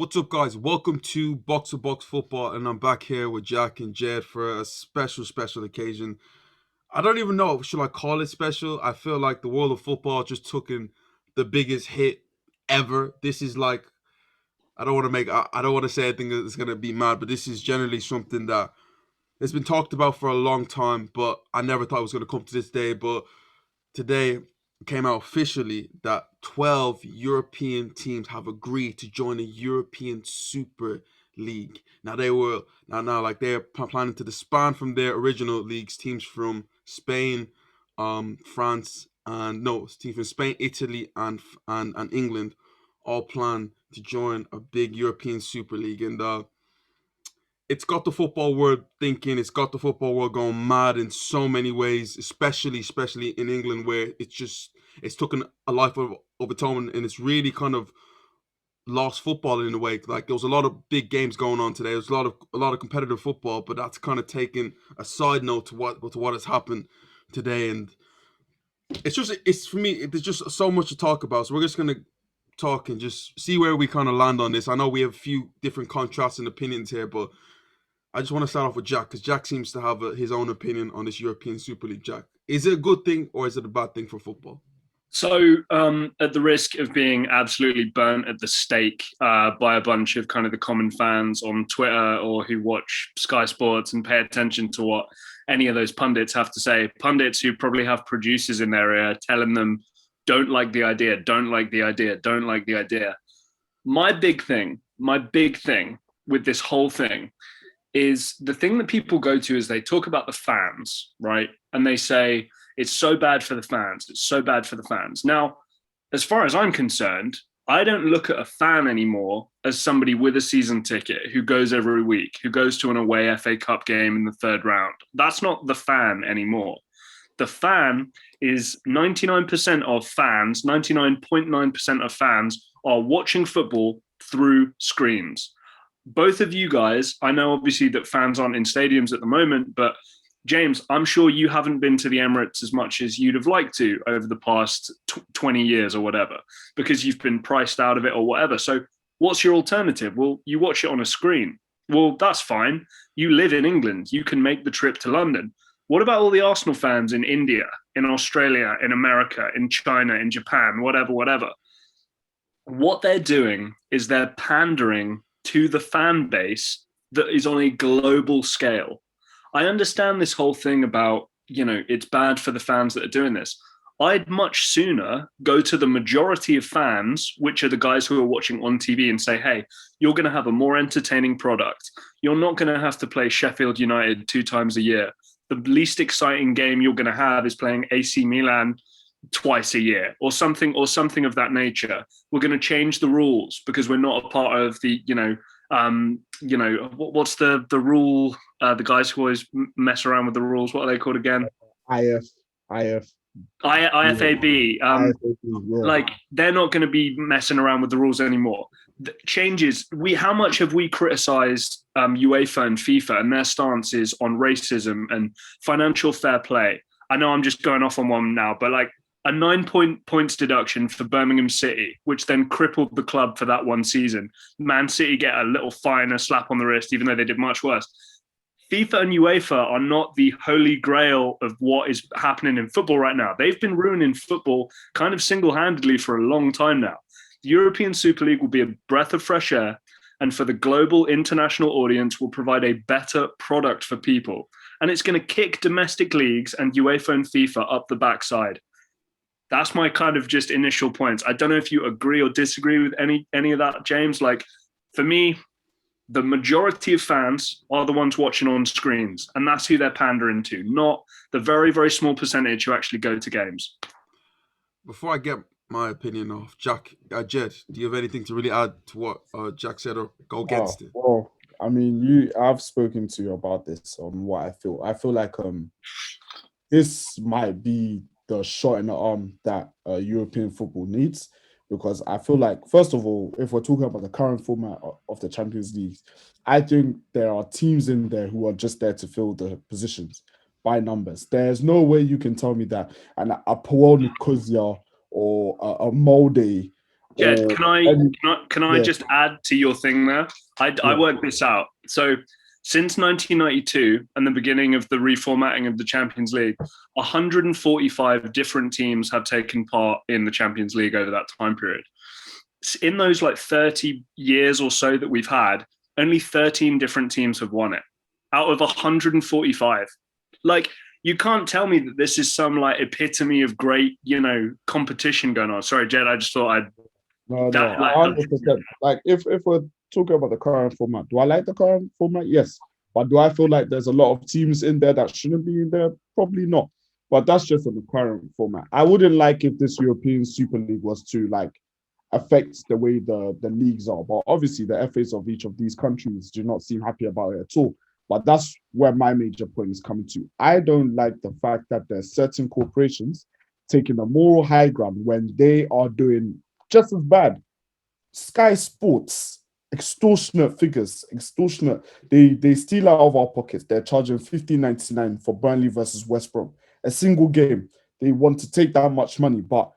What's up, guys? Welcome to Box to Box Football, and I'm back here with Jack and Jed for a special occasion. I don't even know, should I call it special? I feel like the world of football just took in the biggest hit ever. This is like, I don't want to say anything that's gonna be mad, but this is generally something that has been talked about for a long time, but I never thought it was gonna come to this day. But today it came out officially that 12 European teams have agreed to join the European Super League. Now they're planning to disband from their original leagues. Teams from Spain, France, and no teams from Spain, Italy, and England all plan to join a big European Super League, and it's got the football world thinking. It's got the football world going mad in so many ways, especially in England, where it's taken a life of its own, and it's really kind of lost football in a way. Like there was a lot of big games going on today. There was a lot of competitive football, but that's kind of taken a side note to what has happened today. And it's for me. There's just so much to talk about. So we're just gonna talk and just see where we kind of land on this. I know we have a few different contrasting opinions here, but I just want to start off with Jack because Jack seems to have his own opinion on this European Super League. Jack, is it a good thing or is it a bad thing for football? At the risk of being absolutely burnt at the stake by a bunch of kind of the common fans on Twitter or who watch Sky Sports and pay attention to what any of those pundits have to say, pundits who probably have producers in their ear telling them, don't like the idea, don't like the idea, don't like the idea. My big thing with this whole thing is the thing that people go to is they talk about the fans, right? And they say, it's so bad for the fans. It's so bad for the fans. Now, as far as I'm concerned, I don't look at a fan anymore as somebody with a season ticket who goes every week, who goes to an away FA Cup game in the third round. That's not the fan anymore. The fan is 99% of fans, 99.9% of fans are watching football through screens. Both of you guys, I know obviously that fans aren't in stadiums at the moment, but James, I'm sure you haven't been to the Emirates as much as you'd have liked to over the past 20 years or whatever, because you've been priced out of it or whatever. So what's your alternative? Well, you watch it on a screen. Well, that's fine. You live in England. You can make the trip to London. What about all the Arsenal fans in India, in Australia, in America, in China, in Japan, whatever? What they're doing is they're pandering to the fan base that is on a global scale. I understand this whole thing about, it's bad for the fans that are doing this. I'd much sooner go to the majority of fans, which are the guys who are watching on TV, and say, hey, you're going to have a more entertaining product. You're not going to have to play Sheffield United 2 times a year. The least exciting game you're going to have is playing AC Milan twice a year or something of that nature. We're going to change the rules because we're not a part of the, what's the rule? The guys who always mess around with the rules, what are they called again? IF, IF, IFAB. yeah. Like they're not going to be messing around with the rules anymore. The changes. How much have we criticised UEFA and FIFA and their stances on racism and financial fair play? I know I'm just going off on one now, but like a 9 points deduction for Birmingham City, which then crippled the club for that one season. Man City get a little fine, a slap on the wrist, even though they did much worse. FIFA and UEFA are not the holy grail of what is happening in football right now. They've been ruining football kind of single-handedly for a long time now. The European Super League will be a breath of fresh air, and for the global international audience will provide a better product for people. And it's going to kick domestic leagues and UEFA and FIFA up the backside. That's my kind of just initial points. I don't know if you agree or disagree with any of that, James. Like, for me, the majority of fans are the ones watching on screens, and that's who they're pandering to, not the very, very small percentage who actually go to games. Before I get my opinion off, Jack, Jed, do you have anything to really add to what Jack said or go against it? Well, I mean, I've spoken to you about this on what I feel. I feel like this might be the shot in the arm that European football needs, because I feel like, first of all, if we're talking about the current format of the Champions League, I think there are teams in there who are just there to fill the positions by numbers. There's no way you can tell me that a Paul Nicosia or a Molde Jed, or can I any. can I Yeah, just add to your thing there? I yeah. worked this out. So since 1992 and the beginning of the reformatting of the Champions League, 145 different teams have taken part in the Champions League over that time period. In those like 30 years or so that we've had, only 13 different teams have won it out of 145. Like, you can't tell me that this is some like epitome of great, competition going on. Sorry, Jed, I just thought I'd No, that no, like 100%. Like, if we're talking about the current format, do I like the current format? Yes. But do I feel like there's a lot of teams in there that shouldn't be in there? Probably not. But that's just on the current format. I wouldn't like if this European Super League was to like affect the way the leagues are. But obviously, the FAs of each of these countries do not seem happy about it at all. But that's where my major point is coming to. I don't like the fact that there's certain corporations taking the moral high ground when they are doing just as bad. Sky Sports, extortionate figures, extortionate. They steal out of our pockets. They're charging 15.99 for Burnley versus West Brom, a single game. They want to take that much money, but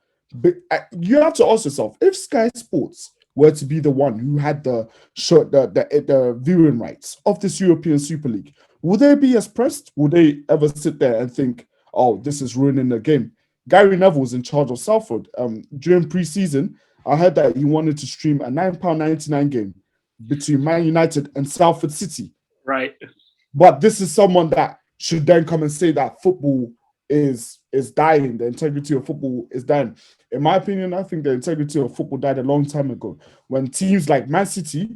you have to ask yourself, if Sky Sports were to be the one who had the show, the viewing rights of this European Super League, would they be as pressed? Would they ever sit there and think, "Oh, this is ruining the game"? Gary Neville's in charge of Salford. During pre-season, I heard that he wanted to stream a £9.99 game between Man United and Salford City. right. But this is someone that should then come and say that football is dying. The integrity of football is dying. In my opinion, I think the integrity of football died a long time ago. When teams like Man City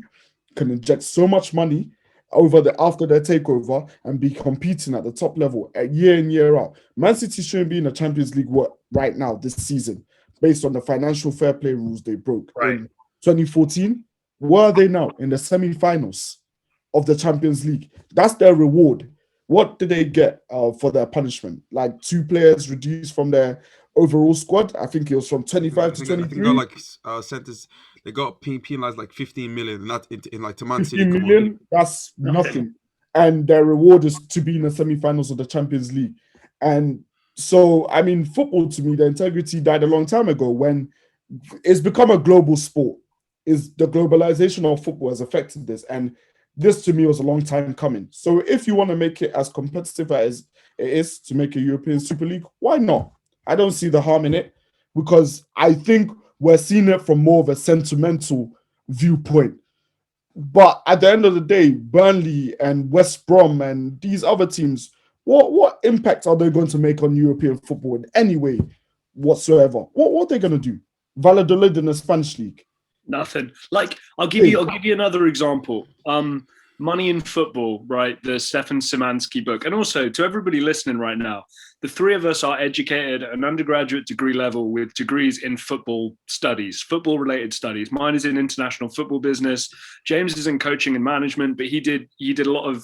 can inject so much money after their takeover and be competing at the top level year in year out. Man City shouldn't be in the Champions League right now this season based on the financial fair play rules they broke Right. in 2014. Where are they now? In the semi-finals of the Champions League. That's their reward. What did they get for their punishment? Like 2 players reduced from their overall squad. I think it was from 25 to I think they got 23. like sentence. They got penalized like 15 million, and that in like to Man City. 15 Come on, million, that's Nothing. nothing. And their reward is to be in the semi-finals of the Champions League. And so, I mean, football to me, the integrity died a long time ago when it's become a global sport. Is the globalization of football has affected this. And this to me was a long time coming. So if you want to make it as competitive as it is to make a European Super League, why not? I don't see the harm in it because I think we're seeing it from more of a sentimental viewpoint. But at the end of the day, Burnley and West Brom and these other teams, what impact are they going to make on European football in any way whatsoever? What are they going to do? Valladolid in the Spanish league. Nothing. Like, I'll give you another example. Money in Football, right? The Stefan Szymanski book. And also to everybody listening right now, the three of us are educated at an undergraduate degree level with degrees in football studies, football related studies. Mine is in international football business. James is in coaching and management, but he did a lot of,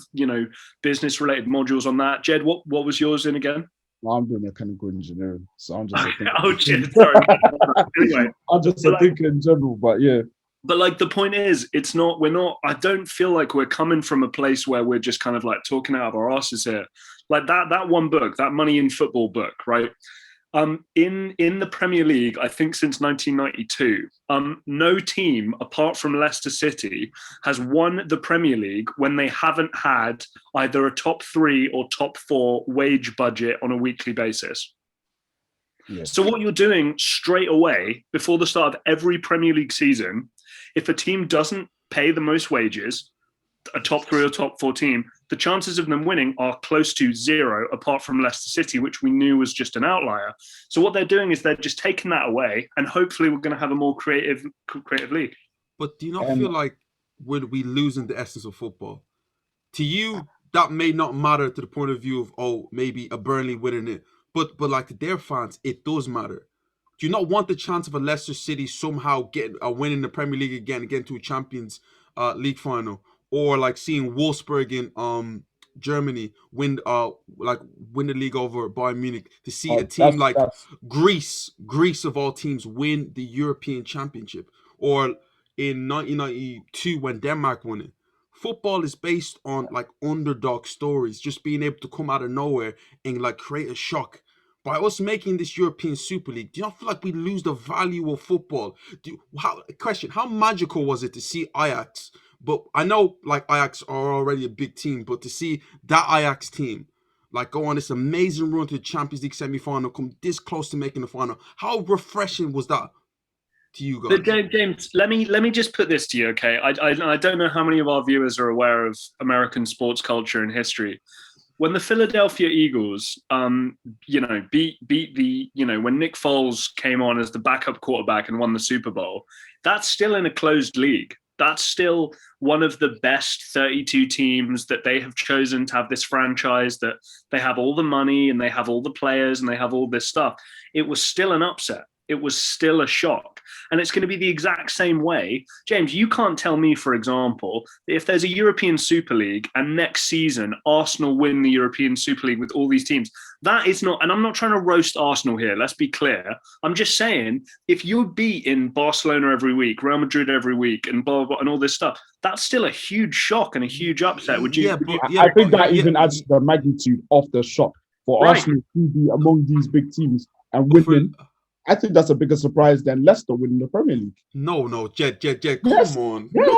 business related modules on that. Jed, what was yours in again? Well, I'm doing mechanical engineering, so I'm just a thinker. Oh, Jed, sorry. Anyway, I'm just a thinker in general, but yeah. But like the point is, I don't feel like we're coming from a place where we're just kind of like talking out of our asses here. Like that one book, that Money in Football book, right? In the Premier League, I think since 1992, no team apart from Leicester City has won the Premier League when they haven't had either a top 3 or top 4 wage budget on a weekly basis. Yeah. So what you're doing straight away before the start of every Premier League season, if a team doesn't pay the most wages, a top 3 or top 4 team, the chances of them winning are close to 0, apart from Leicester City, which we knew was just an outlier. So what they're doing is they're just taking that away, and hopefully we're going to have a more creative league. But do you not feel like we losing the essence of football? To you, that may not matter to the point of view of maybe a Burnley winning it, but like to their fans, it does matter. Do you not want the chance of a Leicester City somehow winning the Premier League again, getting to a Champions League final, or like seeing Wolfsburg in Germany win the league over Bayern Munich, to see a team like Greece of all teams win the European Championship, or in 1992 when Denmark won it? Football is based on like underdog stories, just being able to come out of nowhere and like create a shock. by us making this European Super League, do you not feel like we lose the value of football? How magical was it to see Ajax? But I know like Ajax are already a big team, but to see that Ajax team like go on this amazing run to the Champions League semi-final, come this close to making the final, how refreshing was that to you But guys? James, let me just put this to you, okay? I don't know how many of our viewers are aware of American sports culture and history. When the Philadelphia Eagles, beat the, when Nick Foles came on as the backup quarterback and won the Super Bowl, that's still in a closed league. That's still one of the best 32 teams that they have chosen to have this franchise, that they have all the money and they have all the players and they have all this stuff. It was still an upset. It was still a shock. And it's going to be the exact same way. James, you can't tell me, for example, if there's a European Super League and next season Arsenal win the European Super League with all these teams, that is not, and I'm not trying to roast Arsenal here, let's be clear. I'm just saying, if you're beating Barcelona every week, Real Madrid every week, and blah, blah, blah, and all this stuff, that's still a huge shock and a huge upset. Would you? I think that even adds the magnitude of the shock for Arsenal to be among these big teams and winning. I think that's a bigger surprise than Leicester winning the Premier League. No, Jed, Yes, come on. yes.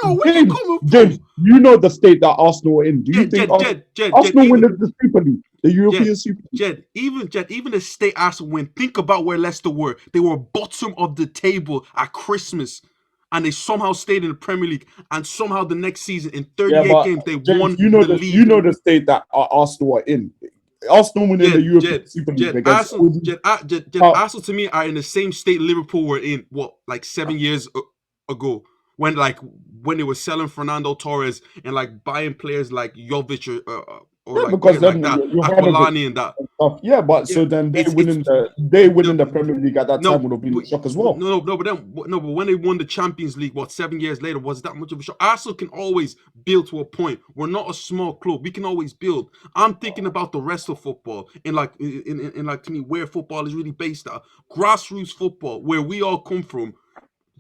No, where you coming from? James, you know the state that Arsenal are in. Do you think Arsenal win the Super League, the European Super League? Even the state Arsenal win, think about where Leicester were. They were bottom of the table at Christmas, and they somehow stayed in the Premier League, and somehow the next season in 38 games, they won the league. You know the state that Arsenal are in. Arsenal winning the European Super League. Arsenal to me are in the same state Liverpool were in, like 7 years ago, when they were selling Fernando Torres and like buying players like Jovic or because then like that, Aquilani and that. So then they winning the Premier League at that time would have been a shock as well. But when they won the Champions League, 7 years later, was that much of a shock? Arsenal can always build to a point. We're not a small club. We can always build. I'm thinking about the rest of football and like to me where football is really based at grassroots football, where we all come from.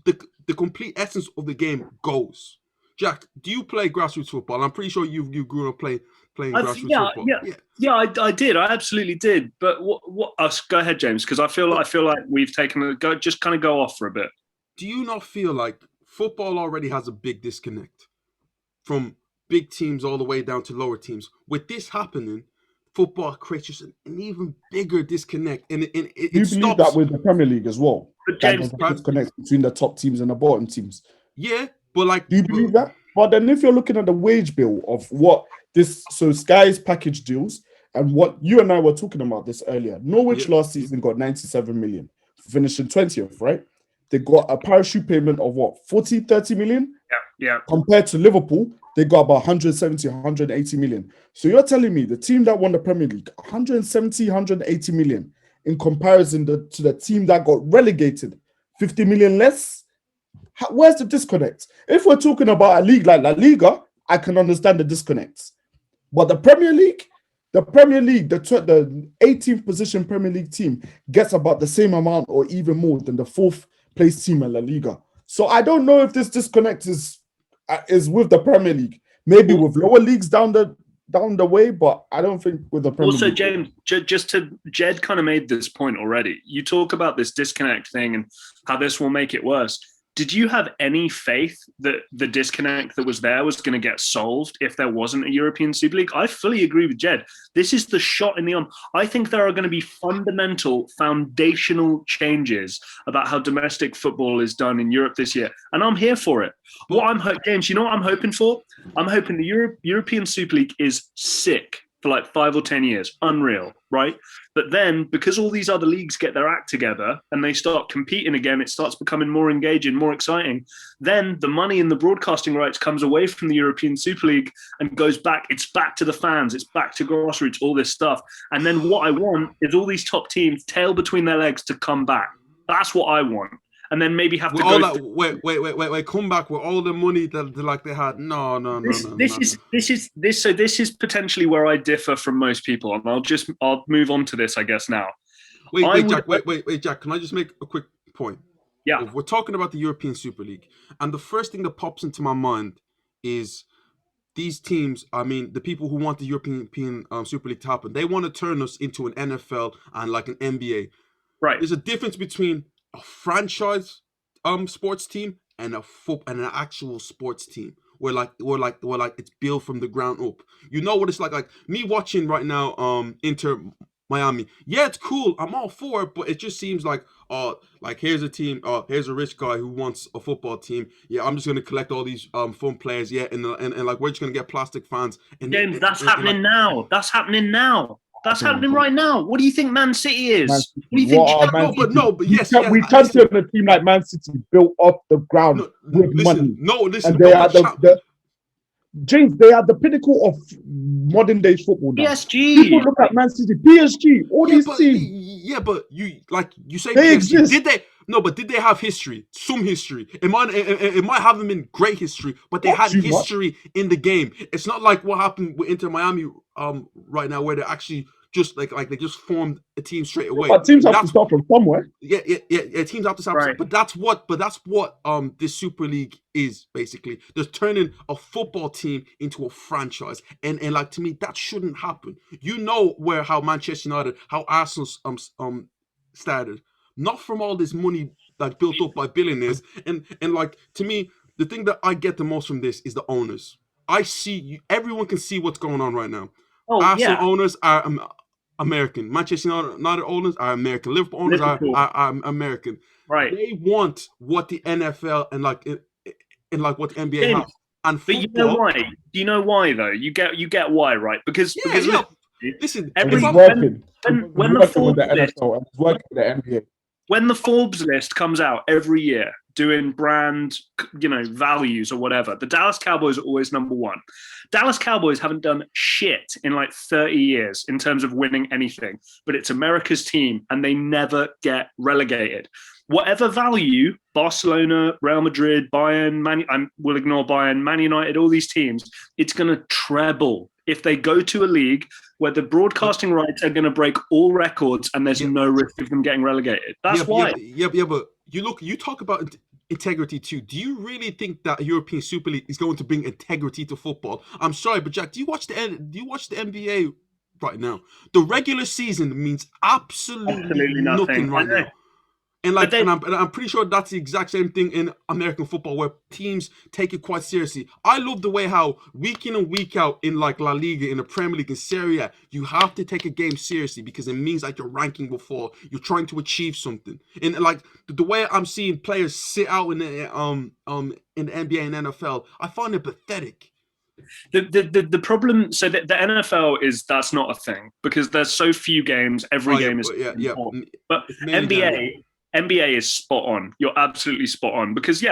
The complete essence of the game goes. Jack, do you play grassroots football? I'm pretty sure you grew up playing grassroots football. Yeah, I did. I absolutely did. But what? Go ahead, James, because I feel like we've taken a go. Just kind of go off for a bit. Do you not feel like football already has a big disconnect from big teams all the way down to lower teams? With this happening, football creates just an even bigger disconnect, and it Do you believe that with the Premier League as well? But James, disconnect between the top teams and the bottom teams. Yeah, but like, do you believe that? But then, if you're looking at the wage bill of what Sky's package deals, and what you and I were talking about this earlier, Norwich last season got 97 million, finishing 20th, right? They got a parachute payment of what, 30 million? Yeah. Compared to Liverpool, they got about 170, 180 million. So you're telling me the team that won the Premier League, 170, 180 million, in comparison to the team that got relegated, 50 million less? Where's the disconnect? If we're talking about a league like La Liga, I can understand the disconnects. But the Premier League, the 18th position Premier League team gets about the same amount or even more than the 4th place team in La Liga. So I don't know if this disconnect is with the Premier League. Maybe with lower leagues down the way, but I don't think with the Premier League. Also, James, Jed kind of made this point already. You talk about this disconnect thing and how this will make it worse. Did you have any faith that the disconnect that was there was going to get solved if there wasn't a European Super League? I fully agree with Jed. This is the shot in the arm. I think there are going to be fundamental, foundational changes about how domestic football is done in Europe this year, and I'm here for it. James, you know what I'm hoping for? I'm hoping the European Super League is sick for like 5 or 10 years. Unreal, right? But then, because all these other leagues get their act together and they start competing again, it starts becoming more engaging, more exciting. Then the money and the broadcasting rights comes away from the European Super League and goes back. It's back to the fans. It's back to grassroots, all this stuff. And then what I want is all these top teams, tail between their legs, to come back. That's what I want. And then maybe have to go. Wait! Come back with all the money that they had. No. This is potentially where I differ from most people, and I'll move on to this, I guess now. Wait, Jack. Can I just make a quick point? Yeah. We're talking about the European Super League, and the first thing that pops into my mind is these teams, I mean, the people who want the European Super League to happen, they want to turn us into an NFL and like an NBA. Right. There's a difference between a franchise sports team and and an actual sports team where it's built from the ground up. You know what it's like me watching right now Inter Miami. Yeah, it's cool. I'm all for it, but it just seems like like here's a team, here's a rich guy who wants a football team. Yeah, I'm just gonna collect all these fun players, yeah, and like we're just gonna get plastic fans James, that's happening now. That's happening now. That's happening right now. What do you think Man City is? What do you think? We champion a team like Man City built off the ground with money. Listen. And they are James, they are the pinnacle of modern day football now. PSG. People look at Man City, PSG, all these teams. Yeah, but you say they PSG. Exist. Did they? No, but did they have history? Some history. It might have been great history, but they had history in the game. It's not like what happened with Inter Miami right now, where they actually just like they just formed a team straight away. But teams have to start from somewhere. Yeah. Teams have to start. Right. But that's what this Super League is basically. They're turning a football team into a franchise, and like to me that shouldn't happen. You know how Manchester United, how Arsenal started. Not from all this money like built up by billionaires, and like to me, the thing that I get the most from this is the owners. I see everyone can see what's going on right now. Arsenal owners are American. Manchester United owners are American. Liverpool owners are American. Right. They want what the NFL and like what the NBA have. And but you know why? Do you know why though? You get why, right? Because listen, when the Forbes list comes out every year, doing brand, values or whatever, the Dallas Cowboys are always number one. Dallas Cowboys haven't done shit in like 30 years in terms of winning anything, but it's America's team and they never get relegated. Whatever value Barcelona, Real Madrid, Bayern, we'll ignore Bayern, Man United, all these teams, it's going to treble if they go to a league where the broadcasting rights are going to break all records and there's no risk of them getting relegated. That's why. But you talk about integrity too. Do you really think that European Super League is going to bring integrity to football? I'm sorry, but Jack, do you watch the NBA right now? The regular season means absolutely nothing right now. And I'm pretty sure that's the exact same thing in American football, where teams take it quite seriously. I love the way how week in and week out in like La Liga, in the Premier League, in Serie A, you have to take a game seriously because it means like your ranking will fall. You're trying to achieve something. And like the way I'm seeing players sit out in the NBA and NFL, I find it pathetic. The problem, so the NFL that's not a thing because there's so few games. Every game is important. But NBA is spot on. You're absolutely spot on because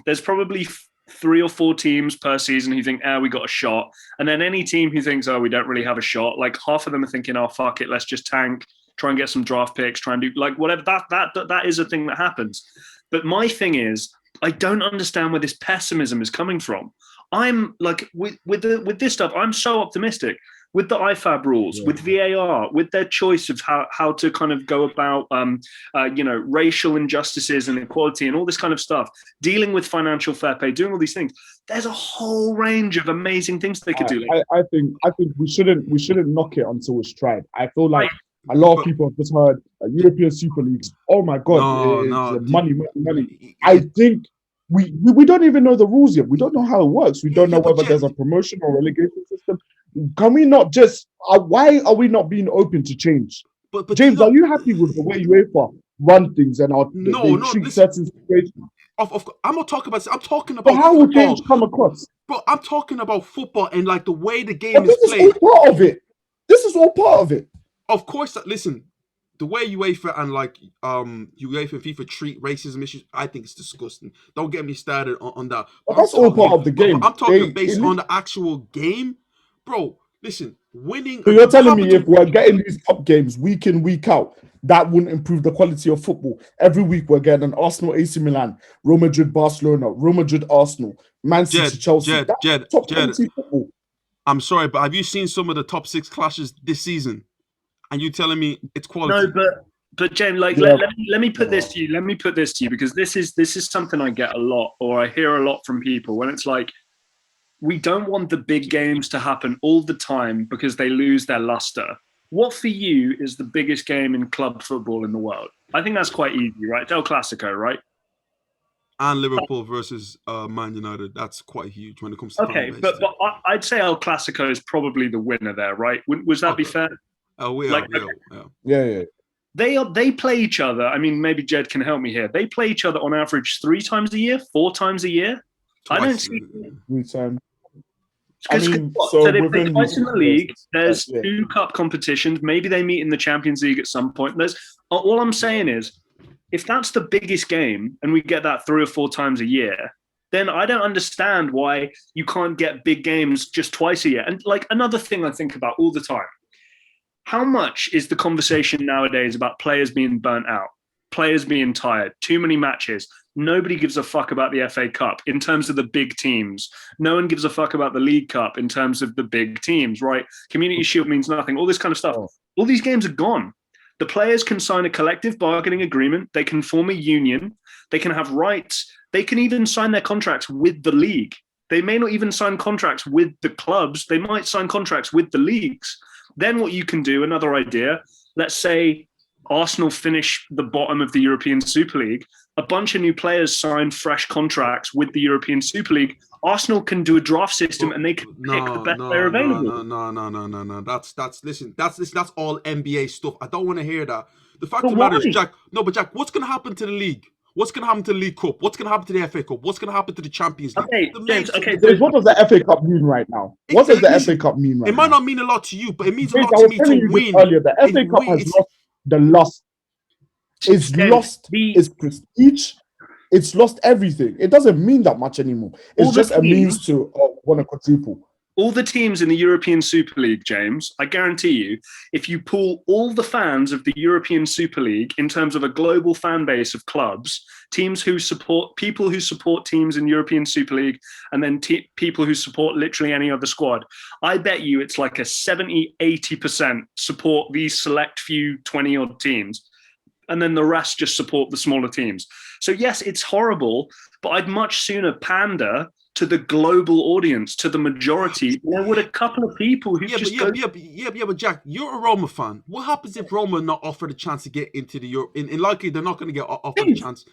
there's probably 3 or 4 teams per season who think, we got a shot. And then any team who thinks, we don't really have a shot, like half of them are thinking, fuck it, let's just tank, try and get some draft picks, try and do like whatever. That is a thing that happens. But my thing is, I don't understand where this pessimism is coming from. I'm like with this stuff, I'm so optimistic. With the IFAB rules, with VAR, with their choice of how to kind of go about, racial injustices and equality and all this kind of stuff, dealing with financial fair play, doing all these things. There's a whole range of amazing things they could do. I think we shouldn't knock it until it's tried. I feel like a lot of people have just heard European Super Leagues. Oh my God, money. I think we don't even know the rules yet. We don't know how it works. We don't know whether there's a promotion or relegation system. Can we not just? Why are we not being open to change? But James, are you happy with the way UEFA run things and treat certain situations? I'm not talking about. I'm talking about. But how will change come across? Bro, I'm talking about football and like the way the game is played. This is all part of it. This is all part of it. Of course, listen. The way UEFA and like UEFA and FIFA treat racism issues, I think it's disgusting. Don't get me started on that. But that's all part of the game. I'm talking based on the actual game. Bro, listen, winning. So you're telling me if we're getting these top games week in, week out, that wouldn't improve the quality of football? Every week we're getting an Arsenal, AC Milan, Real Madrid, Barcelona, Real Madrid, Arsenal, Man City, Chelsea. Top quality football. I'm sorry, but have you seen some of the top 6 clashes this season? And you telling me it's quality? No, but James, like let me put this to you. Let me put this to you because this is something I get a lot, or I hear a lot from people when it's like, we don't want the big games to happen all the time because they lose their luster. What for you is the biggest game in club football in the world? I think that's quite easy, right? It's El Clasico, right? And Liverpool versus Man United. That's quite huge when it comes to fan Okay, base. but I'd say El Clasico is probably the winner there, right? Would that be fair? Oh, Yeah. They play each other. I mean, maybe Jed can help me here. They play each other on average 3 times a year, 4 times a year. Twice. I don't see. 3 times. So they play twice in the league. There's yeah. 2 cup competitions. Maybe they meet in the Champions League at some point. All I'm saying is, if that's the biggest game and we get that 3 or 4 times a year, then I don't understand why you can't get big games just twice a year. And like another thing I think about all the time, how much is the conversation nowadays about players being burnt out, players being tired, too many matches? Nobody gives a fuck about the FA Cup in terms of the big teams. No one gives a fuck about the League Cup in terms of the big teams, right? Community Shield means nothing. All this kind of stuff. All these games are gone. The players can sign a collective bargaining agreement. They can form a union. They can have rights. They can even sign their contracts with the league. They may not even sign contracts with the clubs. They might sign contracts with the leagues. Then what you can do, another idea, let's say Arsenal finish the bottom of the European Super League. A bunch of new players sign fresh contracts with the European Super League. Arsenal can do a draft system and they can pick the best player available. No. That's all NBA stuff. I don't want to hear that. The fact of the matter is, Jack, what's going to happen to the league? What's going to happen to the League Cup? What's going to happen to the FA Cup? What's going to happen to the Champions League? Okay, James, what does the FA Cup mean right now? What does the FA Cup mean right now? It might not mean a lot to you, but it means a lot to me to win. Earlier, the FA Cup has lost the lust. It's lost its prestige. It's lost everything. It doesn't mean that much anymore. It's just a means to want to quadruple. All the teams in the European Super League, James, I guarantee you, if you pull all the fans of the European Super League in terms of a global fan base of clubs, teams who support people who support teams in European Super League, and then people who support literally any other squad, I bet you it's like a 70-80% support these select few 20-odd teams. And then the rest just support the smaller teams. So yes, it's horrible, but I'd much sooner pander to the global audience, to the majority, than would a couple of people who but Jack, you're a Roma fan. What happens if Roma are not offered a chance to get into the Euro? In likely, they're not going to get offered a chance.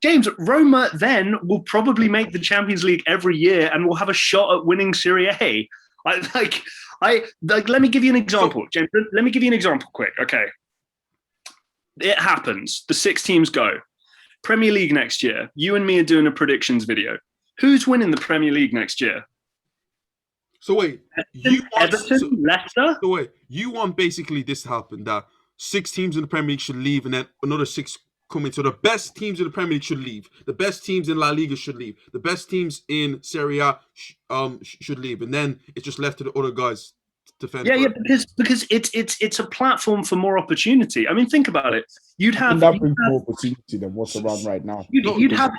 James, Roma then will probably make the Champions League every year and will have a shot at winning Serie A. Let me give you an example, James. Let me give you an example, quick. Okay. It happens. The 6 teams go. Premier League next year. You and me are doing a predictions video. Who's winning the Premier League next year? So wait, Leicester? So wait, you want basically this to happen, that 6 teams in the Premier League should leave and then another 6 come in. So the best teams in the Premier League should leave. The best teams in La Liga should leave. The best teams in Serie A should leave. And then it's just left to the other guys. Because it's a platform for more opportunity. I mean, think about it. You'd have more opportunity than what's around right now. You'd have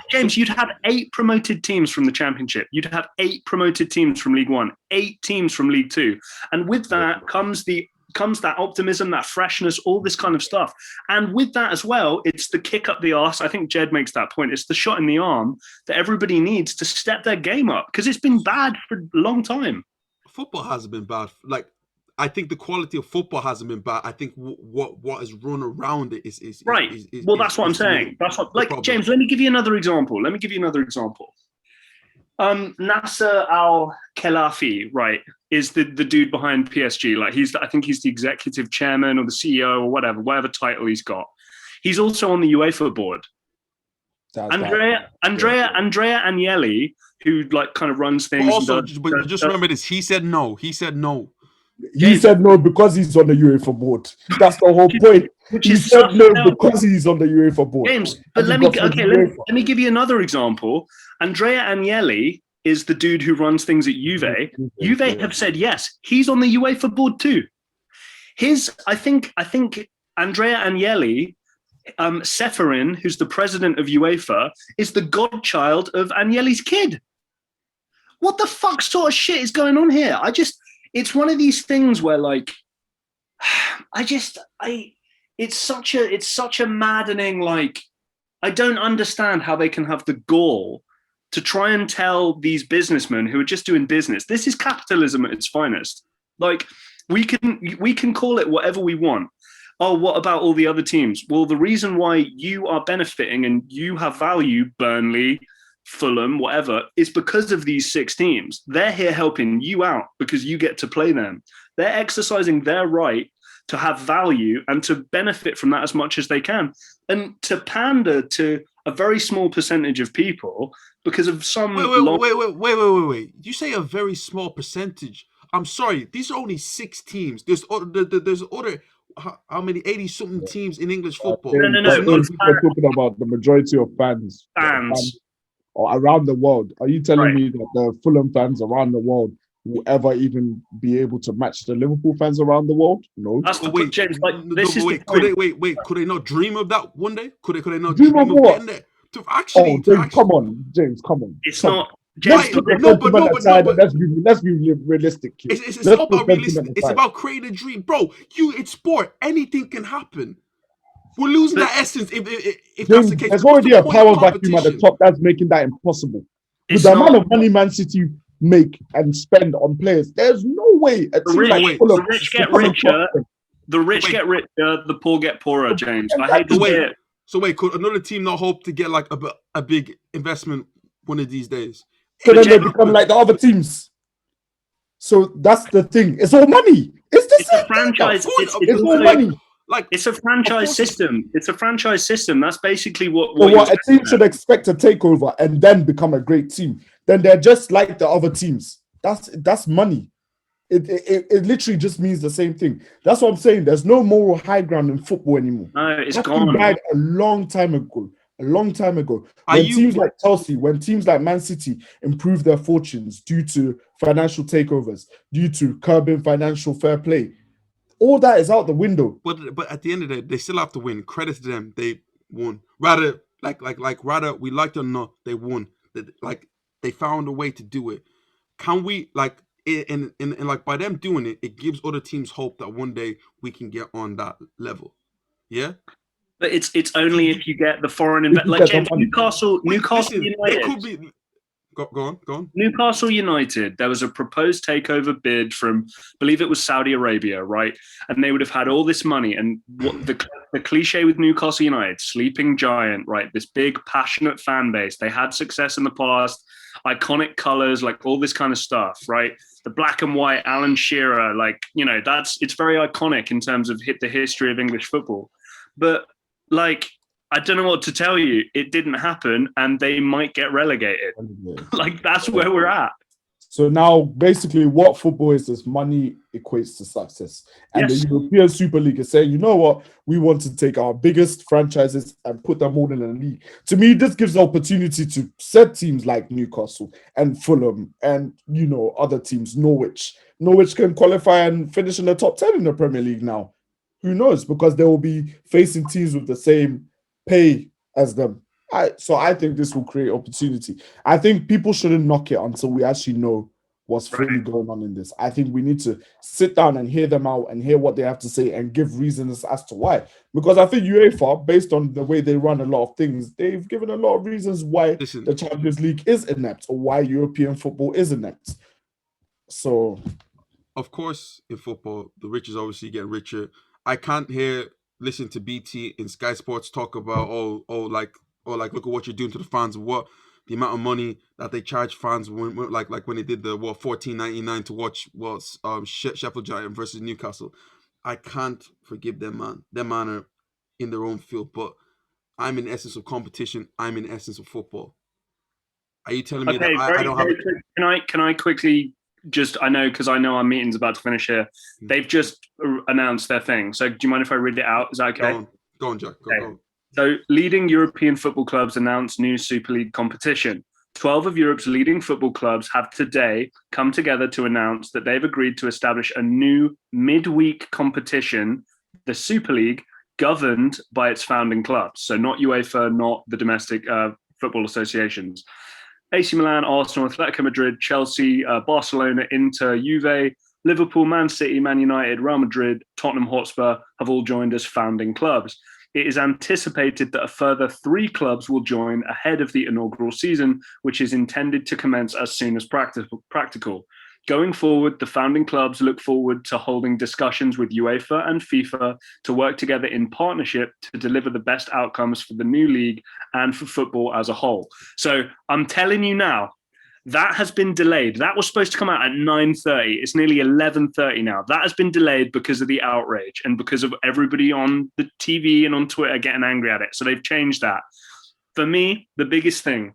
8 promoted teams from the Championship. You'd have 8 promoted teams from League One, 8 teams from League Two, and with that comes that optimism, that freshness, all this kind of stuff. And with that as well, it's the kick up the arse. I think Jed makes that point. It's the shot in the arm that everybody needs to step their game up, because it's been bad for a long time. Football hasn't been bad. Like, I think the quality of football hasn't been bad. I think what is run around it is right. That's what I'm saying. That's what, like, James, let me give you another example. Nasser Al-Khelaifi, right, is the dude behind PSG. Like, I think he's the executive chairman or the CEO or whatever title he's got. He's also on the UEFA board. Andrea Agnelli, who like kind of runs things. But just remember this: he said no. He said no because he's on the UEFA board. That's the whole point. He said no because he's on the UEFA board. James, but let me give you another example. Andrea Agnelli is the dude who runs things at Juve. Juve have said yes. He's on the UEFA board too. I think Andrea Agnelli. Seferin, who's the president of UEFA, is the godchild of Agnelli's kid. What the fuck sort of shit is going on here? It's one of these things where, like, it's such a maddening, like, I don't understand how they can have the gall to try and tell these businessmen who are just doing business. This is capitalism at its finest. Like, we can call it whatever we want. Oh, what about all the other teams? Well, the reason why you are benefiting and you have value, Burnley, Fulham, whatever, is because of these 6 teams. They're here helping you out because you get to play them. They're exercising their right to have value and to benefit from that as much as they can. And to pander to a very small percentage of people because of some... Wait. You say a very small percentage. I'm sorry, these are only 6 teams. There's other how many 80-something teams in English football. No. We're talking about the majority of fans or around the world. Are you telling me that the Fulham fans around the world will ever even be able to match the Liverpool fans around the world? No. That's the point, James. Could they not dream of that one day? Could they not dream of what? getting there? James, come on. It's not. James, let's be realistic here. It's not about realistic. It's about creating a dream, bro. It's sport. Anything can happen. We're losing that essence if James, that's the case. There's already a power vacuum at the top that's making that impossible. With the amount of money Man City make and spend on players, there's no way a team like Fulham. The rich get richer. The rich get richer. The poor get poorer. James, I hate to say it. So could another team not hope to get like a big investment one of these days? So then they become like the other teams. So that's the thing. It's all money. It's a franchise. It's all money. Like, it's a franchise system. It's a franchise system. That's basically what a team should expect to take over and then become a great team. Then they're just like the other teams. That's money. It literally just means the same thing. That's what I'm saying. There's no moral high ground in football anymore. No, it's gone. Died a long time ago. When teams like Chelsea, when teams like Man City improve their fortunes due to financial takeovers, due to curbing financial fair play, all that is out the window. But at the end of the day, they still have to win. Credit to them, they won. Rather we liked it or not, they won. They found a way to do it. Can we and by them doing it, it gives other teams hope that one day we can get on that level. Yeah. But it's only if you get the foreign investment. Like James, Newcastle United. It could be. Go on. Newcastle United, there was a proposed takeover bid from, I believe it was Saudi Arabia, right? And they would have had all this money. And what the cliche with Newcastle United, sleeping giant, right? This big, passionate fan base. They had success in the past, iconic colors, like all this kind of stuff, right? The black and white, Alan Shearer, it's very iconic in terms of the history of English football. But I don't know what to tell you. It didn't happen, and they might get relegated. That's where we're at. So now, basically, what football is money equates to success. And the European Super League is saying, you know what? We want to take our biggest franchises and put them all in a league. To me, this gives the opportunity to set teams like Newcastle and Fulham and, other teams, Norwich. Norwich can qualify and finish in the top 10 in the Premier League now. Who knows? Because they will be facing teams with the same pay as them. So I think this will create opportunity. I think people shouldn't knock it until we actually know what's really going on in this. I think we need to sit down and hear them out and hear what they have to say and give reasons as to why. Because I think UEFA, based on the way they run a lot of things, they've given a lot of reasons why the Champions League is inept or why European football is inept. So, of course, in football, the rich is obviously getting richer. I can't listen to BT and Sky Sports talk about look at what you're doing to the fans. What the amount of money that they charge fans when they did the $14.99 to watch Sheffield Giant versus Newcastle. I can't forgive them, man. Them man are in their own field, but I'm in essence of competition. I'm in essence of football. Are you telling me that I don't have it? Can I quickly? I know our meeting's about to finish here. They've just announced their thing. So do you mind if I read it out? Is that okay? Go on, Jack. Go on. So leading European football clubs announced new Super League competition. 12 of Europe's leading football clubs have today come together to announce that they've agreed to establish a new midweek competition, the Super League, governed by its founding clubs. So not UEFA, not the domestic football associations. AC Milan, Arsenal, Atletico Madrid, Chelsea, Barcelona, Inter, Juve, Liverpool, Man City, Man United, Real Madrid, Tottenham Hotspur have all joined as founding clubs. it is anticipated that a further 3 clubs will join ahead of the inaugural season, which is intended to commence as soon as practical. Going forward, the founding clubs look forward to holding discussions with UEFA and FIFA to work together in partnership to deliver the best outcomes for the new league and for football as a whole. So I'm telling you now, that has been delayed. That was supposed to come out at 9:30. It's nearly 11:30 now. That has been delayed because of the outrage and because of everybody on the TV and on Twitter getting angry at it. So they've changed that. For me, the biggest thing,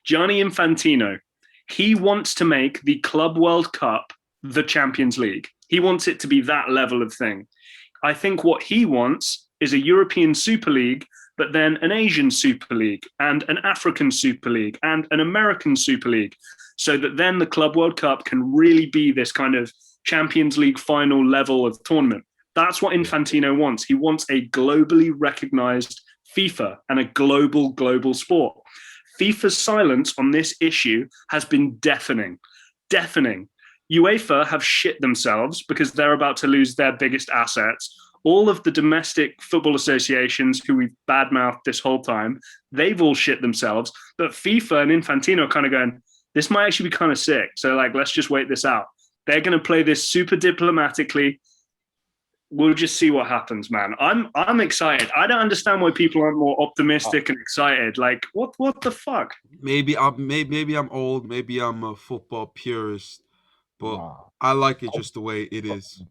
Gianni Infantino, he wants to make the Club World Cup the Champions League. He wants it to be that level of thing. I think what he wants is a European Super League, but then an Asian Super League and an African Super League and an American Super League, so that then the Club World Cup can really be this kind of Champions League final level of tournament. That's what Infantino wants. He wants a globally recognized FIFA and a global sport. FIFA's silence on this issue has been deafening. UEFA have shit themselves because they're about to lose their biggest assets. All of the domestic football associations who we've badmouthed this whole time, they've all shit themselves. But FIFA and Infantino are kind of going, this might actually be kind of sick. So let's just wait this out. They're going to play this super diplomatically. We'll just see what happens, man. I'm excited. I don't understand why people aren't more optimistic and excited. What the fuck? Maybe I'm old. Maybe I'm a football purist, but I like it just the way it is.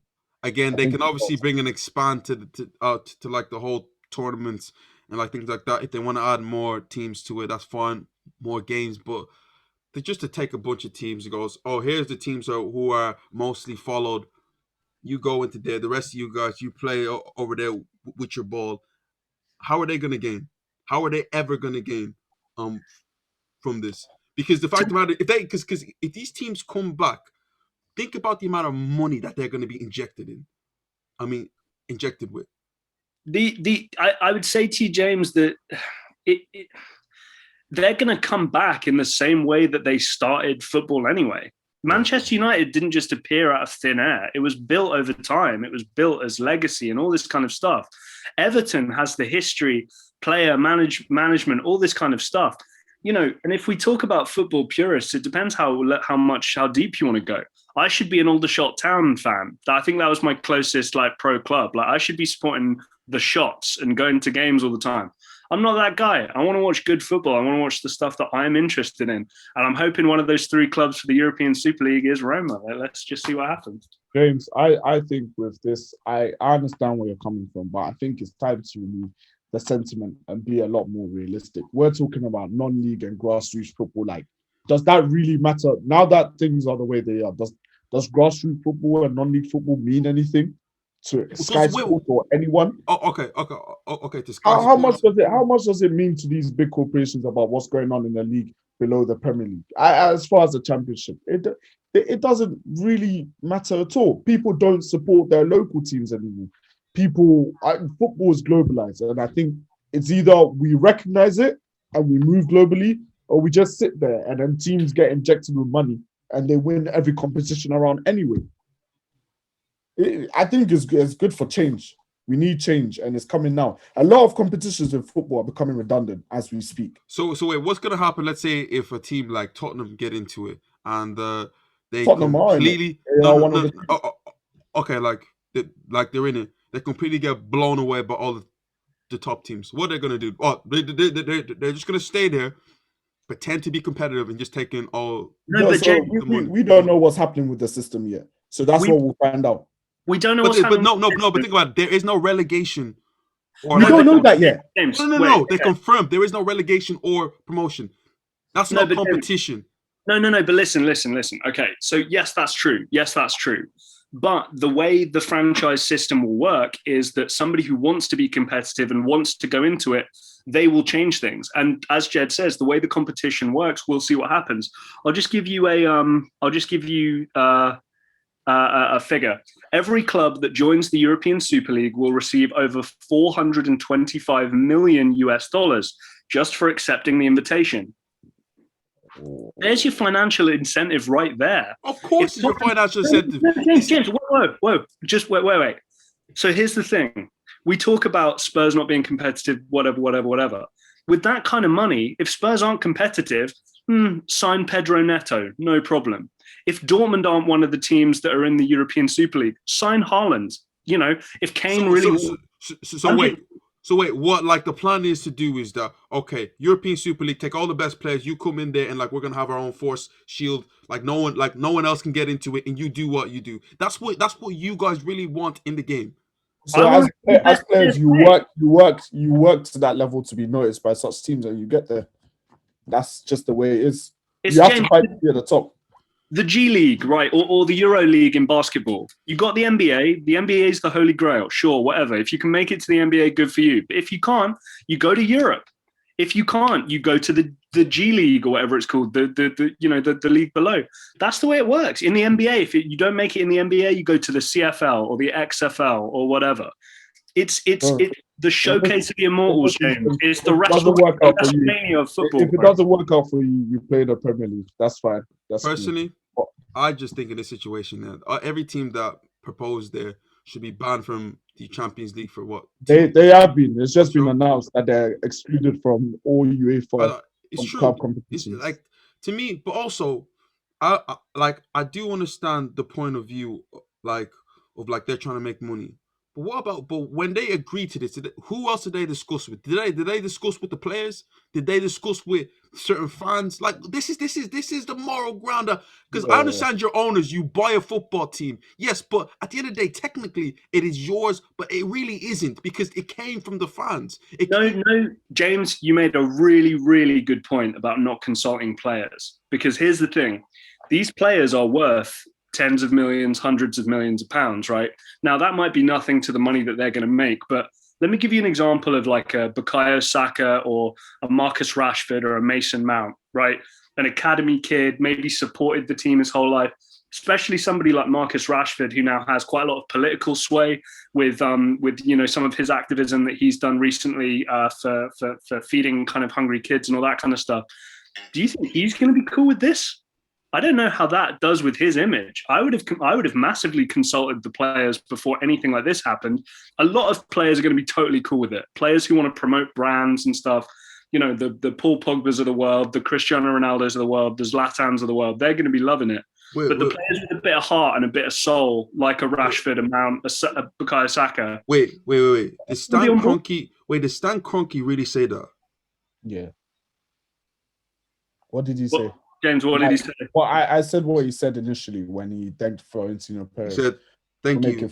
Again, they can obviously bring and expand to the whole tournaments and things like that. If they want to add more teams to it, that's fine. More games, but just to take a bunch of teams and goes, oh, here's the teams who are mostly followed. You go into there. The rest of you guys, you play over there with your ball. How are they going to gain? How are they ever going to gain from this? Because the fact of the matter, if these teams come back, think about the amount of money that they're going to be injected with. I would say to you, James, that they're going to come back in the same way that they started football anyway. Manchester United didn't just appear out of thin air. It was built over time. It was built as legacy and all this kind of stuff. Everton has the history, player management, all this kind of stuff. And if we talk about football purists, it depends how deep you want to go. I should be an Aldershot Town fan. I think that was my closest pro club. I should be supporting the Shots and going to games all the time. I'm not that guy. I want to watch good football. I want to watch the stuff that I'm interested in. And I'm hoping one of those 3 clubs for the European Super League is Roma. Let's just see what happens. James, I think with this, I understand where you're coming from, but I think it's time to remove the sentiment and be a lot more realistic. We're talking about non-league and grassroots football. Does that really matter? Now that things are the way they are, does grassroots football and non-league football mean anything to Sky Sports or anyone? Okay. To Sky how much does it mean to these big corporations about what's going on in the league below the Premier League? As far as the Championship, it doesn't really matter at all. People don't support their local teams anymore. Football is globalized, and I think it's either we recognize it and we move globally, or we just sit there and then teams get injected with money and they win every competition around anyway. I think it's good for change. We need change, and it's coming now. A lot of competitions in football are becoming redundant as we speak. So wait, what's going to happen? Let's say if a team like Tottenham get into it and they Tottenham completely they're in it. They completely get blown away by all the top teams. What are they going to do? Oh, they're just going to stay there, pretend to be competitive, and just take in all. We don't know what's happening with the system yet, so that's what we'll find out. We don't know what's happening. But think about it. There is no relegation. We don't know that yet. No. They confirmed there is no relegation or promotion. That's not competition. No. But listen. Okay, so yes, that's true. But the way the franchise system will work is that somebody who wants to be competitive and wants to go into it, they will change things. And as Jed says, the way the competition works, we'll see what happens. I'll just give you a figure. Every club that joins the European Super League will receive over $425 million just for accepting the invitation. There's your financial incentive right there. Of course, it's your financial incentive. James, whoa. Just wait. So here's the thing. We talk about Spurs not being competitive, whatever. With that kind of money, if Spurs aren't competitive, sign Pedro Neto, no problem. If Dortmund aren't one of the teams that are in the European Super League, sign Haaland. You know, if Kane So wait, what like the plan is to do is that okay, European Super League, take all the best players, you come in there and like we're gonna have our own force shield, like no one else can get into it, and you do what you do. That's what you guys really want in the game. So as players, you work to that level to be noticed by such teams, and you get there. That's just the way it is. You have to fight to be at the top. The G League, right, or the Euro League in basketball. You got the NBA. The NBA is the holy grail. Sure, whatever. If you can make it to the NBA, good for you. But if you can't, you go to Europe. If you can't, you go to the G League or whatever it's called, the league below. That's the way it works. In the NBA, if you don't make it in the NBA, you go to the CFL or the XFL or whatever. It's the showcase of the immortals, James. It's the WrestleMania of football. If it doesn't work out for you, you play the Premier League. That's fine. Personally, I just think in this situation that every team that proposed there should be banned from the Champions League for what? They have been. It's just been announced that they're excluded from all UEFA club competitions. It's like to me, but also, I do understand the point of view of they're trying to make money. But what about? But when they agreed to this, who else did they discuss with? Did they discuss with the players? Did they discuss with certain fans? Like this is the moral ground. Because I understand your owners, you buy a football team, yes, but at the end of the day, technically it is yours, but it really isn't because it came from the fans. No, James, you made a really, really good point about not consulting players. Because here's the thing: these players are worth tens of millions, hundreds of millions of pounds, right? Now, that might be nothing to the money that they're going to make, but let me give you an example of like a Bukayo Saka or a Marcus Rashford or a Mason Mount, right? An academy kid, maybe supported the team his whole life, especially somebody like Marcus Rashford, who now has quite a lot of political sway with some of his activism that he's done recently for feeding kind of hungry kids and all that kind of stuff. Do you think he's going to be cool with this? I don't know how that does with his image. I would have massively consulted the players before anything like this happened. A lot of players are going to be totally cool with it. Players who want to promote brands and stuff, the Paul Pogbas of the world, the Cristiano Ronaldos of the world, the Zlatans of the world, they're going to be loving it. But the players with a bit of heart and a bit of soul, like a Rashford, a Mount, a Bukayo Saka. Wait. Did Stan Kroenke really say that? Yeah. What did he say? James, what did he say? Well, I said what he said initially when he thanked Florentino Perez. He said, thank you.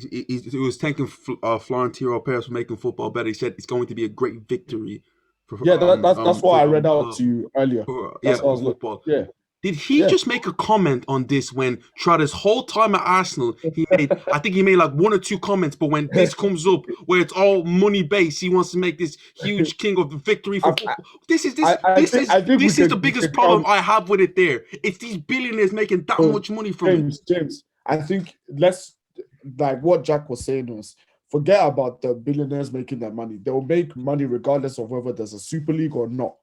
He was thanking Florentino Perez for making football better. He said it's going to be a great victory. That's what I read out to you earlier. For football. Yeah. Did he just make a comment on this when throughout his whole time at Arsenal, he made like one or two comments, but when this comes up where it's all money based, he wants to make this huge king of the victory for football. This is the biggest problem I have with it there. It's these billionaires making that much money from it. James, I think like what Jack was saying was, forget about the billionaires making that money. They'll make money regardless of whether there's a Super League or not.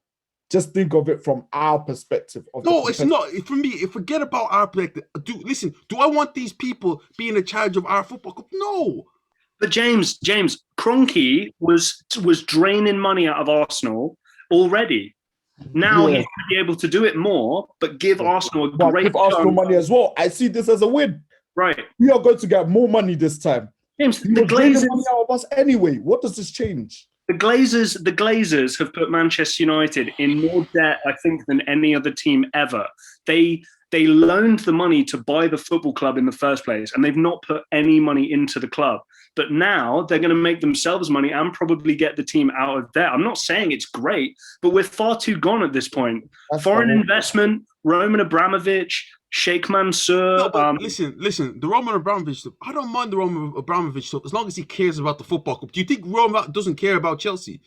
Just think of it from our perspective. No, it's not. For me, forget about our perspective. Do I want these people being in charge of our football club? No. But James, Kroenke was draining money out of Arsenal already. Now he's going to be able to do it more, but give Arsenal a great give Arsenal money as well. I see this as a win. Right. We are going to get more money this time. James, the Glazers money out of us anyway. What does this change? The Glazers have put Manchester United in more debt, I think, than any other team ever. They loaned the money to buy the football club in the first place, and they've not put any money into the club. But now they're going to make themselves money and probably get the team out of debt. I'm not saying it's great, but we're far too gone at this point. Foreign investment, Roman Abramovich, Sheikh Mansour. No, listen. The Roman Abramovich stuff. I don't mind the Roman Abramovich stuff as long as he cares about the football club. Do you think Roman doesn't care about Chelsea?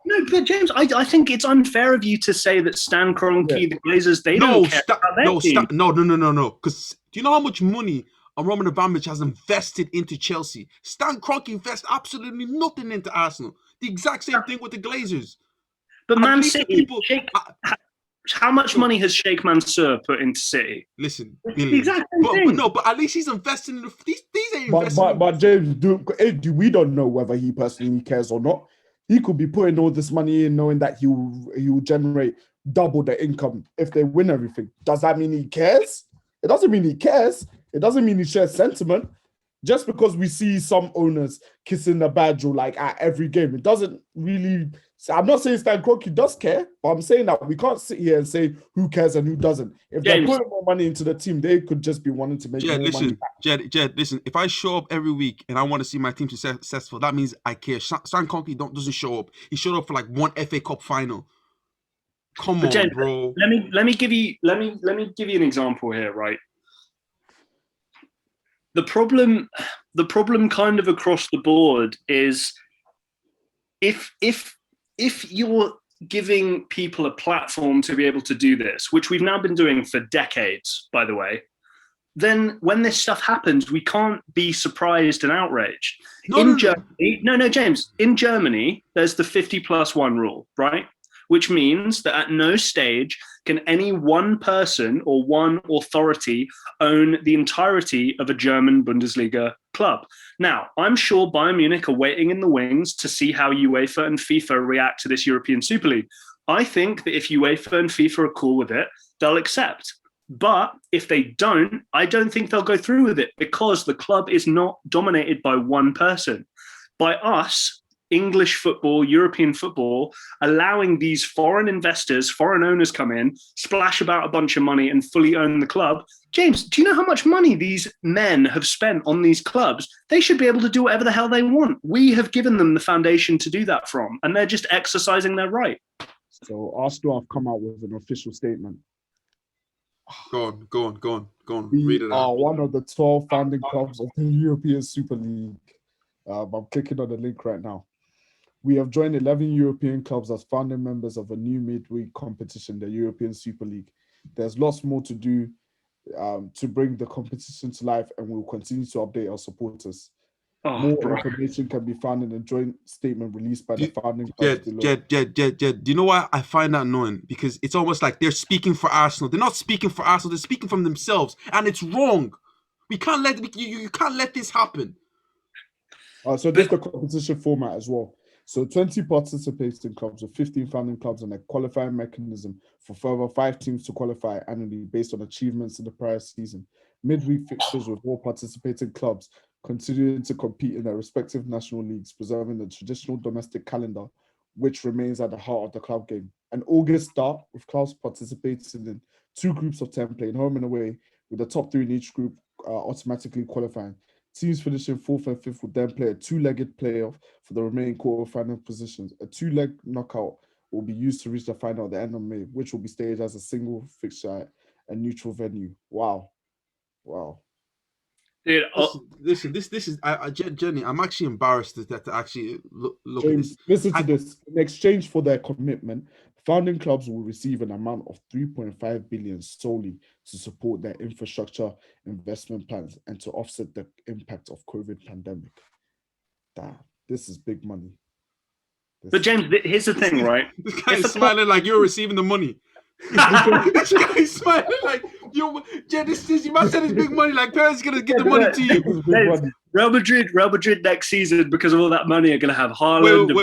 No, but James, I think it's unfair of you to say that Stan Kroenke, the Glazers, they don't care about their team. No. Because do you know how much money Roman Abramovich has invested into Chelsea? Stan Kroenke invests absolutely nothing into Arsenal. The exact same thing with the Glazers. But Man City, How much money has Sheikh Mansour put into City? Listen, It's the billions. exact same But thing. no, but at least he's investing in these ain't But investing in. but James, we don't know whether he personally cares or not. He could be putting all this money in, knowing that he will generate double the income if they win everything. Does that mean he cares? It doesn't mean he cares. It doesn't mean he shares sentiment. Just because we see some owners kissing the badge or like at every game, it doesn't really. I'm not saying Stan Kroenke does care, but I'm saying that we can't sit here and say who cares and who doesn't. If they're James. putting more money into the team, they could just be wanting to make Jed, more listen, money. Jed, listen. If I show up every week and I want to see my team successful, that means I care. Stan Kroenke doesn't show up. He showed up for like one FA Cup final. Come But on, James, bro. let me give you an example here, right? The problem kind of across the board is if you're giving people a platform to be able to do this, which we've now been doing for decades, by the way, then when this stuff happens, we can't be surprised and outraged. No, James, in Germany, there's the 50+1 rule, right? Which means that at no stage can any one person or one authority own the entirety of a German Bundesliga club. Now, I'm sure Bayern Munich are waiting in the wings to see how UEFA and FIFA react to this European Super League. I think that if UEFA and FIFA are cool with it, they'll accept. But if they don't, I don't think they'll go through with it because the club is not dominated by one person. By us, English football, European football, allowing these foreign investors, foreign owners come in, splash about a bunch of money and fully own the club. James, do you know how much money these men have spent on these clubs? They should be able to do whatever the hell they want. We have given them the foundation to do that from, and they're just exercising their right. So Arsenal have come out with an official statement. Go on. We Read it are out. one of the 12 founding clubs of the European Super League. I'm clicking on the link right now. We have joined 11 European clubs as founding members of a new midweek competition, the European Super League. There's lots more to do to bring the competition to life, and we'll continue to update our supporters. More information can be found in a joint statement released by the founding clubs below. Jed, do you know why I find that annoying? Because it's almost like they're speaking for Arsenal. They're not speaking for Arsenal. They're speaking from themselves, and it's wrong. We can't let you can't let this happen. So there's the competition format as well. So 20 participating clubs with 15 founding clubs and a qualifying mechanism for further 5 teams to qualify annually based on achievements in the prior season. Midweek fixtures with all participating clubs continuing to compete in their respective national leagues, preserving the traditional domestic calendar, which remains at the heart of the club game. An August start with clubs participating in 2 groups of 10 playing home and away, with the top 3 in each group automatically qualifying. Teams finishing 4th and 5th will then play a 2-legged playoff for the remaining quarterfinal positions. A 2-leg knockout will be used to reach the final at the end of May, which will be staged as a single fixture at a neutral venue. Wow. Dude, Listen, this is Jenny. I'm actually embarrassed to actually look James, at this. listen to this. In exchange for their commitment, founding clubs will receive an amount of 3.5 billion solely to support their infrastructure investment plans and to offset the impact of COVID pandemic. Damn, this is big money. But James, here's the thing, right? This guy is smiling like you're receiving the money. This guy is smiling like you must say this big money. Like parents gonna give the money to you. Real Madrid next season, because of all that money, are gonna have Haaland.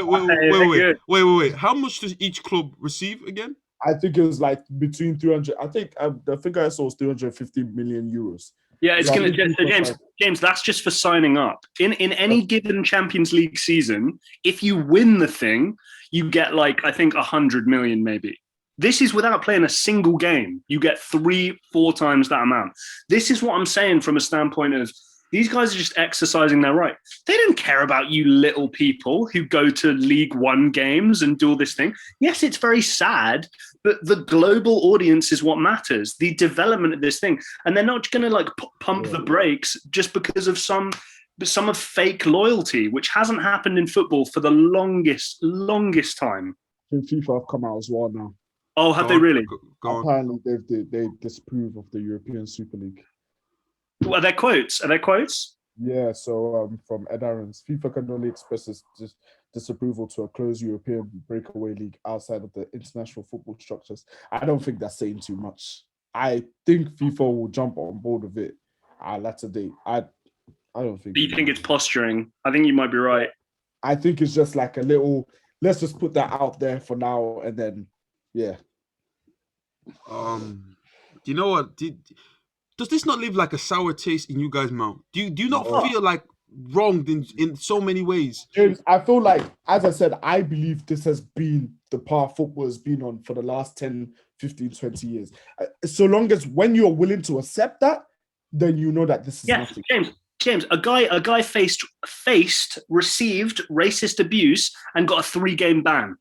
Wait. How much does each club receive again? I think it was like between 300. I think the figure I saw was 350 million euros. Yeah, it's going to. So James, that's just for signing up. In any given Champions League season, if you win the thing, you get like I think 100 million maybe. This is without playing a single game. You get 3-4 times that amount. This is what I'm saying from a standpoint of these guys are just exercising their right. They don't care about you little people who go to League One games and do all this thing. Yes, it's very sad, but the global audience is what matters, the development of this thing. And they're not going to like pump the brakes just because of some of fake loyalty, which hasn't happened in football for the longest time. FIFA have come out as well now. Oh, have they really? Apparently, they disapprove of the European Super League. Are there quotes? Yeah, so from Ed Aarons, FIFA can only express its disapproval to a closed European breakaway league outside of the international football structures. I don't think that's saying too much. I think FIFA will jump on board with it at a latter date. I don't think. Do you think it's posturing? I think you might be right. I think it's just like a little. Let's just put that out there for now, and then, yeah. You know what? Does this not leave like a sour taste in you guys' mouth? Do you not feel like wronged in so many ways? James, I feel like, as I said, I believe this has been the path football has been on for the last 10, 15, 20 years. So long as when you're willing to accept that, then you know that this is nothing. James, a guy received racist abuse and got a 3-game ban.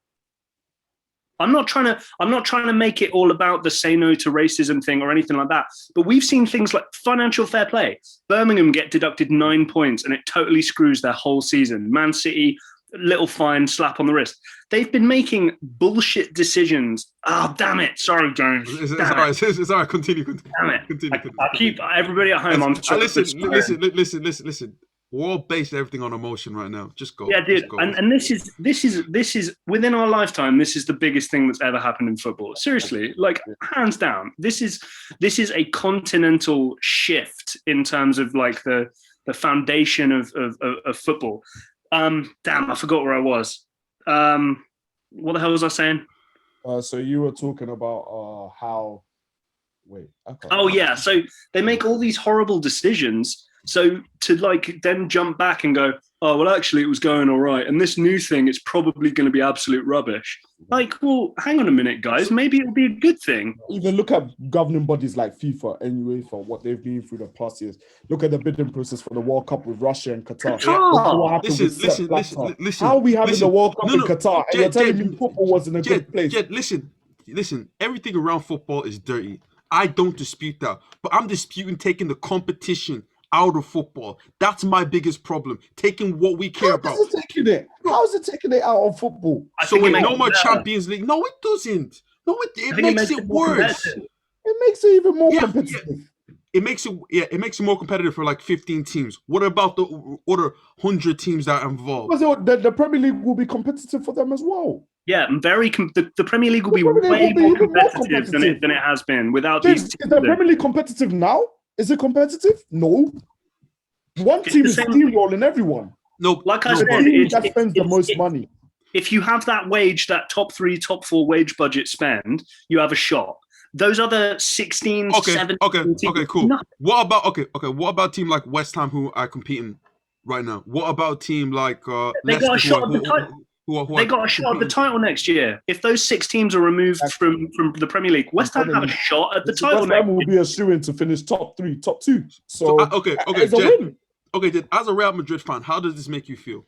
I'm not trying to make it all about the say no to racism thing or anything like that. But we've seen things like financial fair play. Birmingham get deducted 9 points and it totally screws their whole season. Man City, little fine, slap on the wrist. They've been making bullshit decisions. Oh, damn it. Sorry, James. It's all right. Continue. Damn it. Continue. I'll keep everybody at home. Listen. We're all based everything on emotion right now. Just go. Yeah, dude. Go. And this is within our lifetime. This is the biggest thing that's ever happened in football. Seriously, like hands down. This is a continental shift in terms of like the foundation of football. Damn, I forgot where I was. What the hell was I saying? So you were talking about how. Wait. Oh yeah. So they make all these horrible decisions. So to like then jump back and go, oh, well, actually, it was going all right. And this new thing, it's probably going to be absolute rubbish. Like, well, hang on a minute, guys. Maybe it'll be a good thing. Even look at governing bodies like FIFA and UEFA, what they've been through the past years. Look at the bidding process for the World Cup with Russia and Qatar. Listen. How are we having the World Cup in Qatar? And you're telling me football was in a good place. Listen. Everything around football is dirty. I don't dispute that. But I'm disputing taking the competition out of football. That's my biggest problem. Taking what we care about. How is it taking it out of football? So wait, no more Champions League. No, it doesn't. No, it makes it worse. It makes it even more competitive. It makes it more competitive for like 15 teams. What about the other 100 teams that are involved? Because the Premier League will be competitive for them as well. Yeah, the Premier League will be way more competitive than it has been without these teams. Is the Premier League competitive now? Is it competitive? No. One team is steamrolling everyone. No, like I said, that spends the most money. If you have that top 3, top 4 wage budget spend, you have a shot. Those other 16, 17 okay, cool. Nothing. What about what about a team like West Ham who are competing right now? What about a team like they got a shot at the title? They got a shot at the title next year. If those 6 teams are removed from the Premier League, West Ham have a shot at the title. West Ham will be a shoo-in to finish top 3, top 2. So Jed, as a Real Madrid fan, how does this make you feel?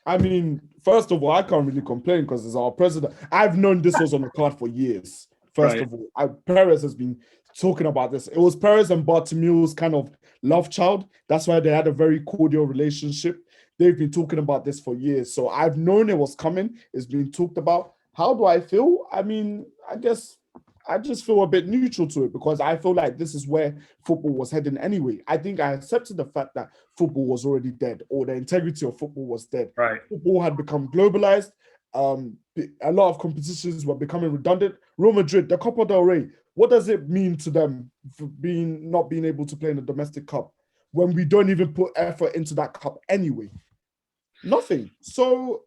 I mean, first of all, I can't really complain because it's our president. I've known this was on the card for years. First of all, Perez has been talking about this. It was Perez and Bartomeu's kind of love child. That's why they had a very cordial relationship. They've been talking about this for years. So I've known it was coming. It's been talked about. How do I feel? I mean, I guess I just feel a bit neutral to it because I feel like this is where football was heading anyway. I think I accepted the fact that football was already dead or the integrity of football was dead. Right. Football had become globalized. A lot of competitions were becoming redundant. Real Madrid, the Copa del Rey, what does it mean to them for not being able to play in the domestic cup when we don't even put effort into that cup anyway? Nothing. So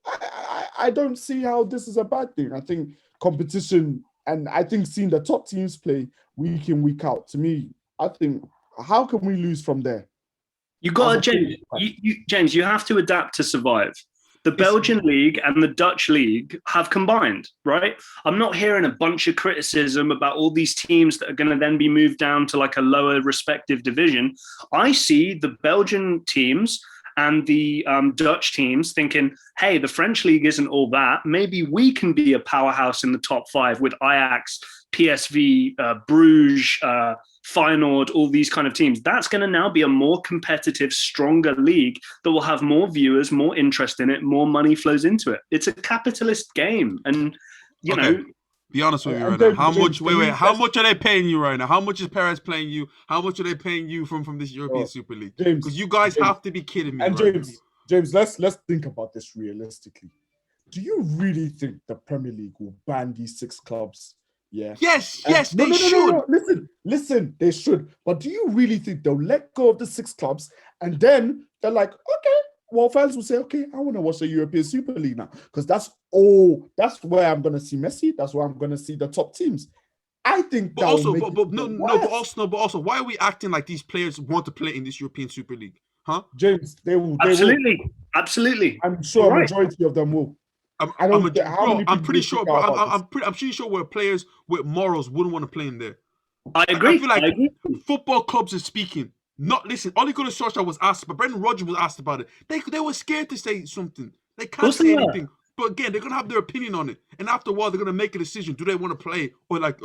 I don't see how this is a bad thing. I think competition, and I think seeing the top teams play week in, week out, to me, I think, how can we lose from there? You got to, James, you have to adapt to survive. The Belgian league and the Dutch league have combined, right? I'm not hearing a bunch of criticism about all these teams that are going to then be moved down to like a lower respective division. I see the Belgian teams and the Dutch teams thinking, hey, the French league isn't all that. Maybe we can be a powerhouse in the top 5 with Ajax, PSV, Bruges, Feyenoord, all these kind of teams. That's going to now be a more competitive, stronger league that will have more viewers, more interest in it, more money flows into it. It's a capitalist game. And, you know, Be honest with me right And now. then How James, much? can you How let's much are they paying you right now? How much is Perez paying you? How much are they paying you from this European uh, Super League? James, Because you guys James, have to be kidding me and right now. James, let's think about this realistically. Do you really think the Premier League will ban these 6 clubs? Yeah. Yes, And yes, they should. no. Listen, they should. But do you really think they'll let go of the 6 clubs and then they're like, okay, well, fans will say, okay, I want to watch the European Super League now. Because that's where I'm gonna see Messi, that's where I'm gonna see the top teams. I think But that will also, make it but also, why are we acting like these players want to play in this European Super League? Huh? James, they will. Absolutely. I'm sure a majority of them will. I don't get how many people I'm pretty do you sure, think bro. are about this? I'm pretty sure where players with morals wouldn't want to play in there. I agree. I feel like football clubs are speaking. Not listen. Ole Gunnar Solskjaer was asked, but Brendan Rodgers was asked about it. They were scared to say something. They can't say anything. But again, they're gonna have their opinion on it, and after a while, they're gonna make a decision. Do they want to play or like?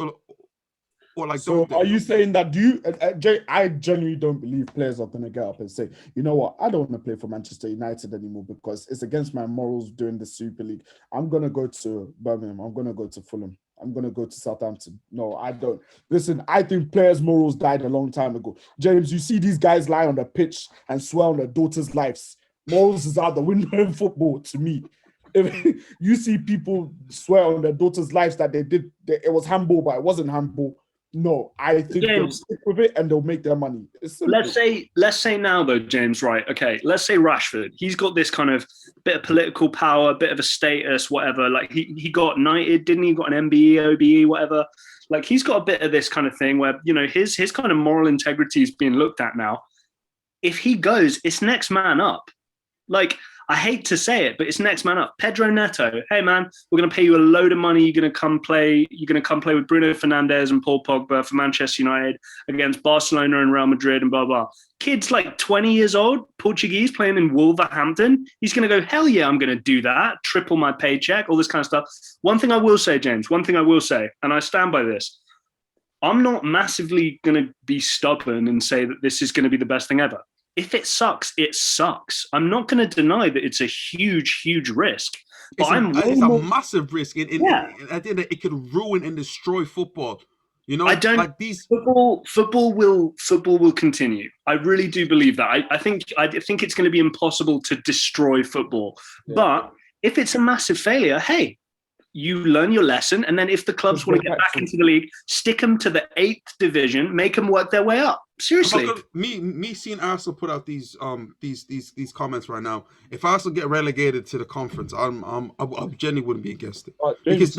So don't they? are you saying that? Jay? I genuinely don't believe players are going to get up and say, you know what, I don't want to play for Manchester United anymore because it's against my morals doing the Super League. I'm going to go to Birmingham. I'm going to go to Fulham. I'm going to go to Southampton. No, I don't. Listen, I think players' morals died a long time ago. James, you see these guys lie on the pitch and swear on their daughters' lives. Morals is out the window in football to me. If you see people swear on their daughters' lives that it was handball, but it wasn't handball. No, I think they'll stick with it and they'll make their money. Let's say now though, James, right? Okay, let's say Rashford. He's got this kind of bit of political power, bit of a status, whatever. Like he got knighted, didn't he? Got an MBE, OBE, whatever. Like he's got a bit of this kind of thing where his kind of moral integrity is being looked at now. If he goes, it's next man up. Like, I hate to say it, but it's next man up. Pedro Neto, hey man, we're going to pay you a load of money. You're going to come play with Bruno Fernandes and Paul Pogba for Manchester United against Barcelona and Real Madrid and blah, blah. Kid's like 20 years old, Portuguese, playing in Wolverhampton. He's going to go, hell yeah, I'm going to do that. Triple my paycheck, all this kind of stuff. One thing I will say, James, and I stand by this. I'm not massively going to be stubborn and say that this is going to be the best thing ever. If it sucks, it sucks. I'm not going to deny that it's a huge, huge risk. But it's a massive risk. At the end, it could ruin and destroy football. I don't like these. Football will continue. I really do believe that. I think it's going to be impossible to destroy football. Yeah. But if it's a massive failure, hey, you learn your lesson, and then if the clubs want to get back into the league, stick them to the 8th division, make them work their way up. Seriously, me seeing Arsenal put out these comments right now. If Arsenal get relegated to the conference, I genuinely wouldn't be against it. James,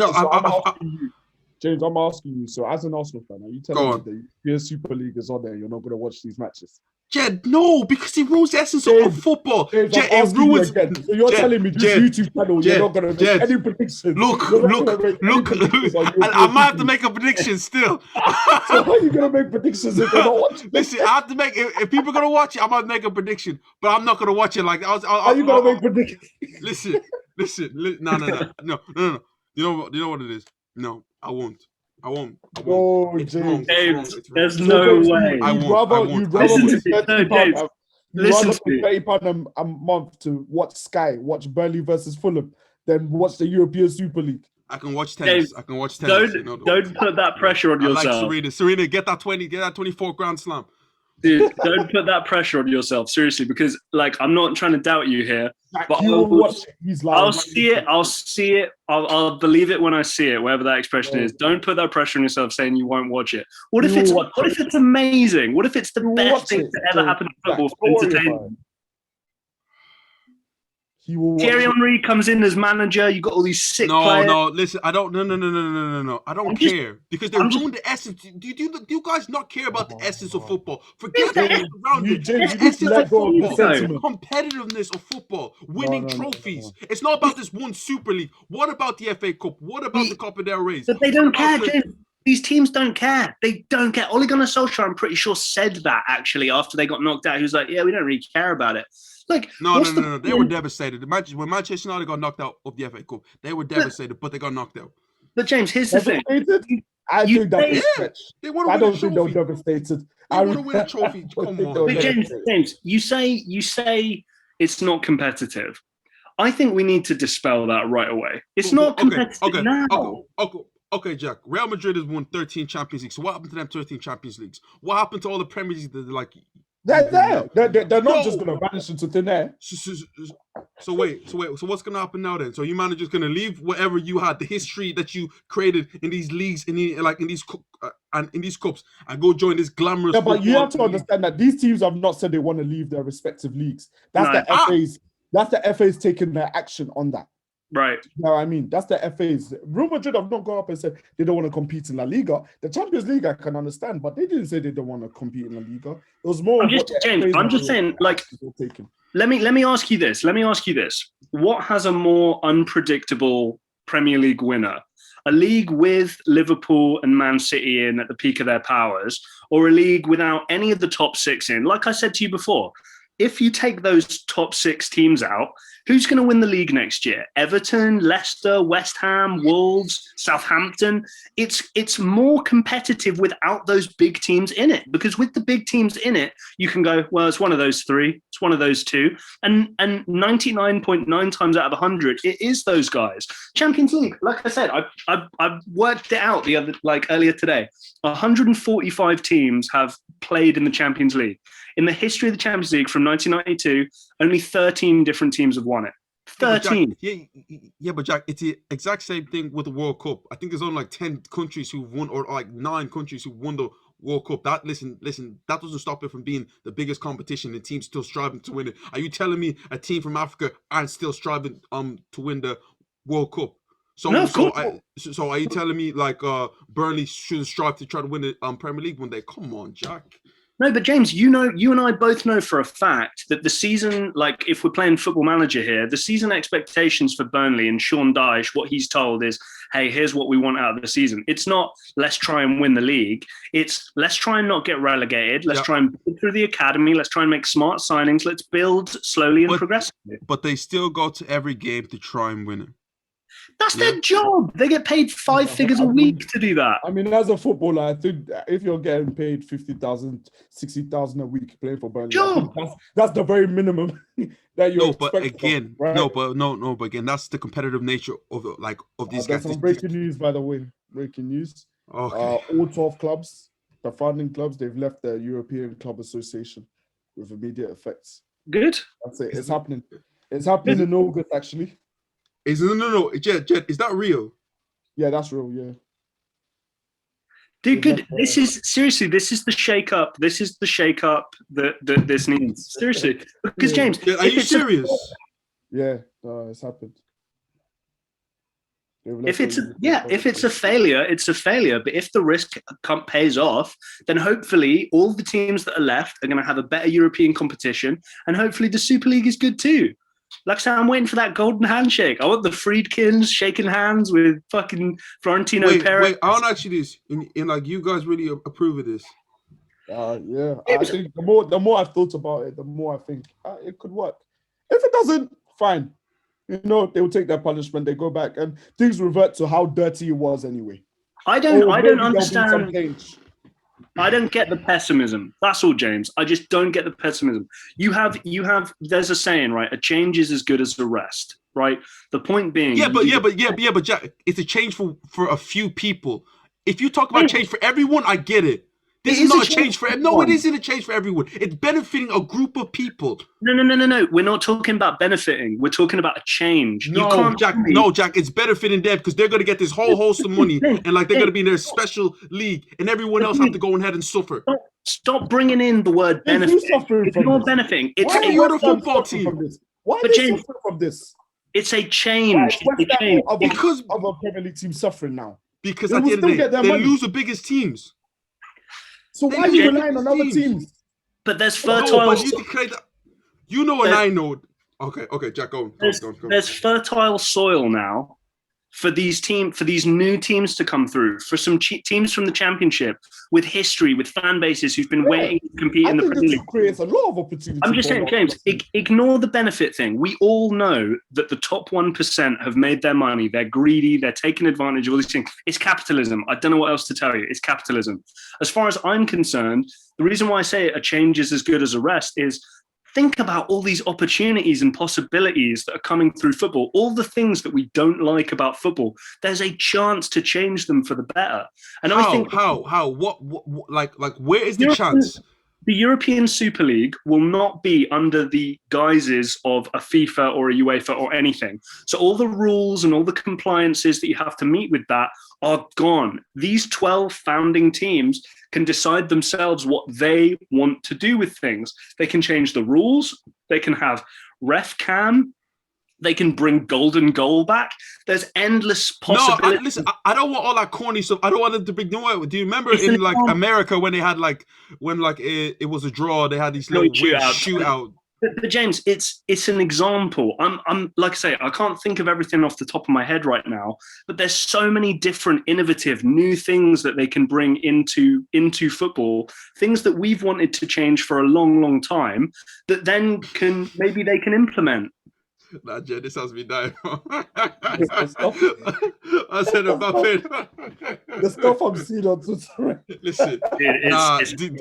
James, I'm asking you. So, as an Arsenal fan, are you telling me that your Super League is on there? You're not going to watch these matches? Jed, no, because it ruins the essence of football. James, Jed, it ruins. So you're telling me this YouTube channel, you're not going to make any predictions. Look. I might have to make a prediction still. So how are you going to make predictions if they're not watching? Listen, I have to make. If people are going to watch it, I might make a prediction, but I'm not going to watch it like. Are you going to make predictions? Listen. No. You know what it is? No, I won't. Oh, James. There's no way. You'd rather pay £30 a month to watch Sky, watch Burnley versus Fulham, than watch the European Super League. I can watch tennis. Don't put that pressure on yourself. Like Serena, get that 24 Grand Slam. Dude, don't put that pressure on yourself, seriously, because I'm not trying to doubt you here, but I'll see it. I'll believe it when I see it, whatever that expression is. Don't put that pressure on yourself saying you won't watch it. What if it's amazing? What if it's the best thing to ever happen to football for entertainment? Thierry Henry comes in as manager. You got all these sick players. No. Listen, I don't. No. I don't care because they ruined the essence. Do you guys not care about the essence of football? Forget the essence around it. The essence of football, the competitiveness of football, winning trophies. No. It's not about this one Super League. What about the FA Cup? What about the Copa del Rey? But they don't care, James. These teams don't care. They don't care. Ole Gunnar Solskjaer, I'm pretty sure, said that actually after they got knocked out. He was like, "Yeah, we don't really care about it." No. They were devastated. When Manchester United got knocked out of the FA Cup, they were devastated, but they got knocked out. But James, here's the thing. I think that was stretch. I don't think they were devastated. They want to win a trophy. Come on. But James, you say it's not competitive. I think we need to dispel that right away. It's not competitive now. Okay, Jack. Real Madrid has won 13 Champions Leagues. So what happened to them 13 Champions Leagues? What happened to all the Premier Leagues that like They're there. They're not just Yo! going to vanish into thin air. So wait. So what's gonna happen now then? So you managers gonna leave whatever you had, the history that you created in these leagues, in these and in these cups, and go join this glamorous. Yeah, but you have to league? understand that these teams have not said they want to leave their respective leagues. That's No. the FA's. That's the FA's taking their action on that. Right. You know what I mean? That's the FA's. Real Madrid have not gone up and said they don't want to compete in La Liga. The Champions League I can understand, but they didn't say they don't want to compete in La Liga. It was more. James, I'm just saying, like, let me ask you this. What has a more unpredictable Premier League winner? A league with Liverpool and Man City in at the peak of their powers, or a league without any of the top six in? Like I said to you before, if you take those top six teams out, who's going to win the league next year? Everton, Leicester, West Ham, Wolves, Southampton. It's more competitive without those big teams in it, because with the big teams in it, you can go, well, it's one of those three, it's one of those two, and 99.9 times out of 100, it is those guys. Champions League, like I said, I've worked it out earlier today. 145 teams have played in the Champions League. In the history of the Champions League from 1992, only 13 different teams have won it. 13. Yeah, but Jack, it's the exact same thing with the World Cup. I think there's only like 10 countries who've won, or like 9 countries who won the World Cup. That listen, that doesn't stop it from being the biggest competition and teams still striving to win it. Are you telling me a team from Africa aren't still striving to win the World Cup? So, no, of course. So are you telling me like Burnley shouldn't strive to try to win the Premier League one day? Come on, Jack. No, but James, you and I both know for a fact that the season, like if we're playing Football Manager here, the season expectations for Burnley and Sean Dyche, what he's told is, hey, here's what we want out of the season. It's not let's try and win the league. It's let's try and not get relegated. Let's try and build through the academy. Let's try and make smart signings. Let's build slowly and progressively. But they still go to every game to try and win it. That's their job. They get paid 5 figures a week to do that. I mean, as a footballer, I think if you're getting paid 50,000, 60,000 a week playing for Burnley, that's the very minimum that you're expecting. But again, that's the competitive nature of these guys. Some breaking news, by the way. Breaking news. Okay. All 12 clubs, the founding clubs, they've left the European Club Association with immediate effects. Good. That's it. It's happening. It's happening in August, actually. No, Jed, is that real? Yeah, that's real, yeah. Dude, good. This is the shake-up. This is the shake-up that this needs. Seriously. Because, James... Are you serious? It's happened. If it's a failure, it's a failure. But if the risk pays off, then hopefully all the teams that are left are going to have a better European competition, and hopefully the Super League is good too. Like I said, I'm waiting for that golden handshake. I want the Friedkins shaking hands with fucking Florentino Perez. Wait, I want to ask you this. In like, you guys really approve of this? Yeah. I think the more I've thought about it, the more I think it could work. If it doesn't, fine. They will take their punishment. They go back and things revert to how dirty it was anyway. I don't understand. I don't get the pessimism. That's all, James. I just don't get the pessimism. There's a saying, right? A change is as good as a rest, right? The point being... But Jack, it's a change for a few people. If you talk about change for everyone, I get it. This is not a change for everyone. No, it isn't a change for everyone. It's benefiting a group of people. No. We're not talking about benefiting. We're talking about a change. No, Jack, it's benefiting them because they're going to get this whole host of money and like they're going to be in their special league and everyone else have to go ahead and suffer. Stop bringing in the word benefit. It's not benefiting. It's a football team. Why are they suffering from this? It's a change. Because other Premier League teams suffering now. Because at the end of the day, they lose the biggest teams. So why are you relying on other teams? But there's fertile... You know and I know. Okay, Jack, go on. There's fertile soil now for these new teams to come through, for some teams from the Championship with history, with fan bases who've been waiting to compete in the Premier League. Creates a lot of opportunity. I'm just saying, James, ignore the benefit thing. We all know that the top 1% have made their money. They're greedy. They're taking advantage of all these things. It's capitalism. I don't know what else to tell you. It's capitalism. As far as I'm concerned, the reason why I say a change is as good as a rest is think about all these opportunities and possibilities that are coming through football, all the things that we don't like about football. There's a chance to change them for the better. And I think what like where is the European, chance? the European Super League will not be under the guises of a FIFA or a UEFA or anything. So all the rules and all the compliances that you have to meet with that are gone. These 12 founding teams can decide themselves what they want to do with things. They can change the rules. They can have ref cam. They can bring golden goal back. There's endless possibilities. I don't want all that corny stuff. I don't want them to bring. No, do you remember in like America when they had like when like it was a draw? They had these little weird shootout. But James, it's an example. I'm like I say, I can't think of everything off the top of my head right now. But there's so many different, innovative, new things that they can bring into football. Things that we've wanted to change for a long, long time. That then maybe they can implement. Nah, Jay, this has me dying. The I said nothing. stuff I'm seeing on Twitter. Listen, listen.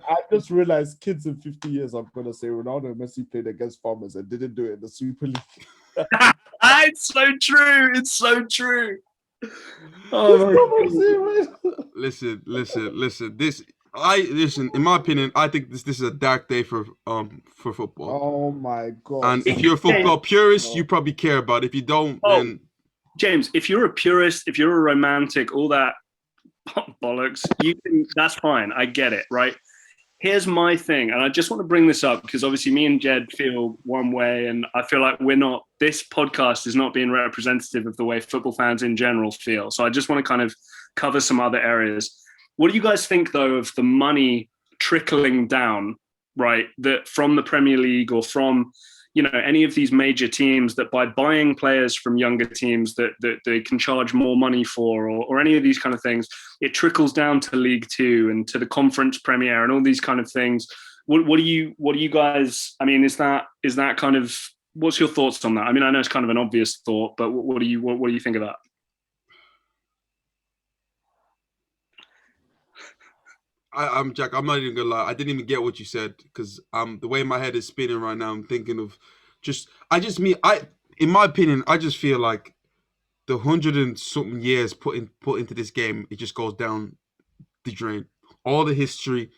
I just realized kids in 50 years are gonna say Ronaldo and Messi played against farmers and didn't do it in the Super League. It's so true. It's so true. Oh, listen. Listen. In my opinion, I think this is a dark day for football. Oh my god! And if you're a football purist, you probably care about it. If you don't, then James, if you're a purist, if you're a romantic, all that bollocks, that's fine. I get it, right? Here's my thing, and I just want to bring this up because obviously me and Jed feel one way, and I feel like this podcast is not being representative of the way football fans in general feel. So I just want to kind of cover some other areas. What do you guys think, though, of the money trickling down, right, that from the Premier League or from, any of these major teams that by buying players from younger teams that they can charge more money for or any of these kind of things, it trickles down to League Two and to the Conference Premier and all these kind of things. What do you guys, I mean, is that kind of, what's your thoughts on that? I mean, I know it's kind of an obvious thought, but what do you think of that? I'm Jack. I'm not even gonna lie. I didn't even get what you said because the way my head is spinning right now. I'm thinking of in my opinion, I just feel like the 100 and something years put into this game, it just goes down the drain. All the history,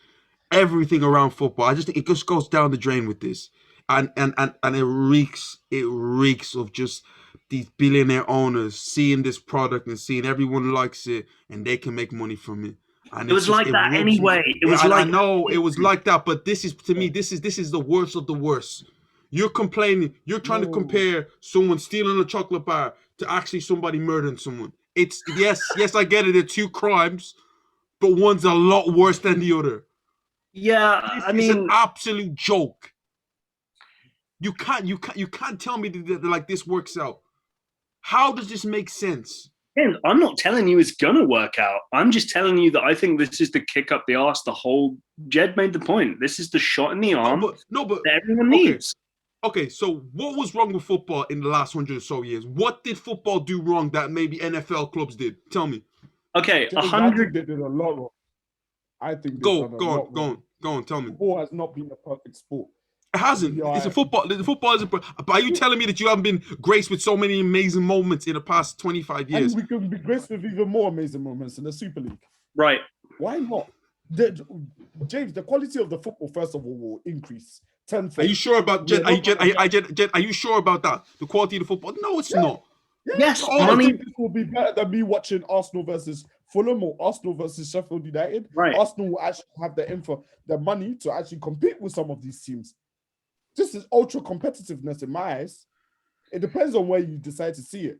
everything around football. I just think it just goes down the drain with this, and it reeks of just these billionaire owners seeing this product and seeing everyone likes it and they can make money from it. And it was like that anyway. I know it was like that, but this is, to me, this is the worst of the worst. You're complaining. You're trying to compare someone stealing a chocolate bar to actually somebody murdering someone. It's yes, I get it. They're two crimes, but one's a lot worse than the other. Yeah, it's an absolute joke. You can't tell me that like this works out. How does this make sense? I'm not telling you it's gonna work out. I'm just telling you that I think this is the kick up the arse. The whole Jed made the point. This is the shot in the arm but that everyone needs. Okay, so what was wrong with football in the last 100 or so years? What did football do wrong that maybe NFL clubs did? Tell me. Okay, 100. I think they did a lot wrong. I think go on. Tell me. Football has not been a perfect sport. It hasn't. It's a football. The football isn't. But are you telling me that you haven't been graced with so many amazing moments in the past 25 years? And we can be graced with even more amazing moments in the Super League. Right. Why not? James, the quality of the football, first of all, will increase tenfold. Are you sure about Jed? Are you sure about that? The quality of the football? No, it's not. Yes, I think this will be better than me watching Arsenal versus Fulham or Arsenal versus Sheffield United. Right. Arsenal will actually have the money to actually compete with some of these teams. This is ultra competitiveness in my eyes. It depends on where you decide to see it.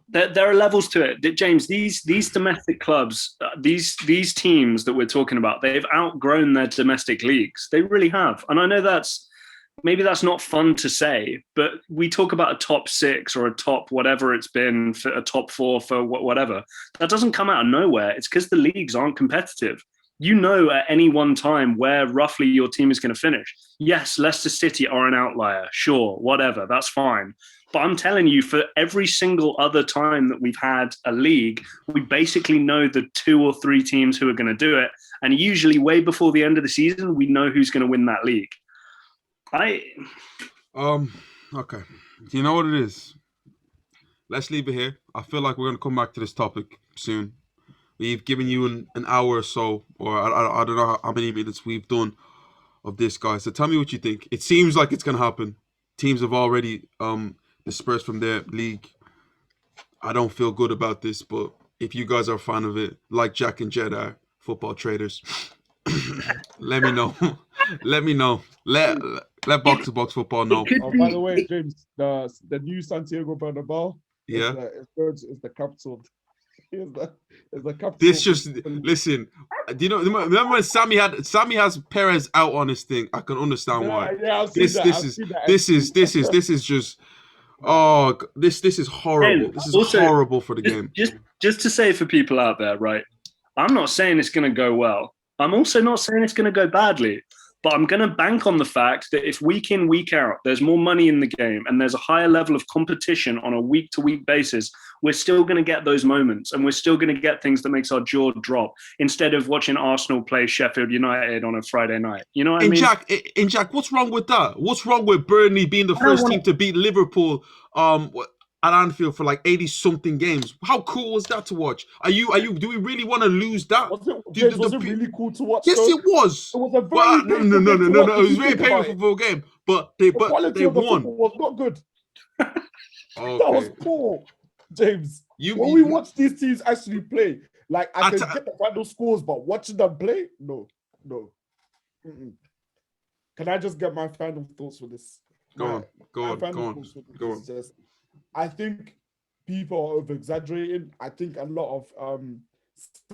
There are levels to it. James, these domestic clubs, these teams that we're talking about, they've outgrown their domestic leagues. They really have. And I know that's not fun to say, but we talk about a top 6 or a top whatever it's been, for a top 4 for whatever. That doesn't come out of nowhere. It's because the leagues aren't competitive. You know at any one time where roughly your team is going to finish. Yes, Leicester City are an outlier. Sure, whatever, that's fine. But I'm telling you, for every single other time that we've had a league, we basically know the 2 or 3 teams who are going to do it. And usually way before the end of the season, we know who's going to win that league. Okay. Do you know what it is? Let's leave it here. I feel like we're gonna come back to this topic soon. We've given you an hour or so, or I don't know how many minutes we've done of this, guys. So tell me what you think. It seems like it's gonna happen. Teams have already dispersed from their league. I don't feel good about this, but if you guys are a fan of it, like Jack and Jed are, football traders, let me know. Let me know. Let Box to Box Football know. By the way, James, the new Santiago Bernabeu Yeah, is the capital. Is the capital. this just listen. Do you know? Remember when Sammy has Perez out on his thing? I can understand why. Yeah, I've This is just. Oh, this is horrible. This is Also, horrible for the game. Just to say for people out there, right? I'm not saying it's going to go well. I'm also not saying it's going to go badly. But I'm going to bank on the fact that if week in, week out, there's more money in the game and there's a higher level of competition on a week-to-week basis, we're still going to get those moments and we're still going to get things that makes our jaw drop instead of watching Arsenal play Sheffield United on a Friday night. You know what I mean? Jack, what's wrong with that? What's wrong with Burnley being the first team to beat Liverpool at Anfield for like 80-something games? How cool was that to watch? Do we really want to lose that? Was it really cool to watch? Yes, it was. It was a very no. It was very painful for a game, but they won. Was not good. Okay. That was poor, James. When we watch these teams actually play, like I can get the final scores, but watching them play, no. Mm-mm. Can I just get my final thoughts for this? Go on. I think people are over-exaggerating. I think a lot of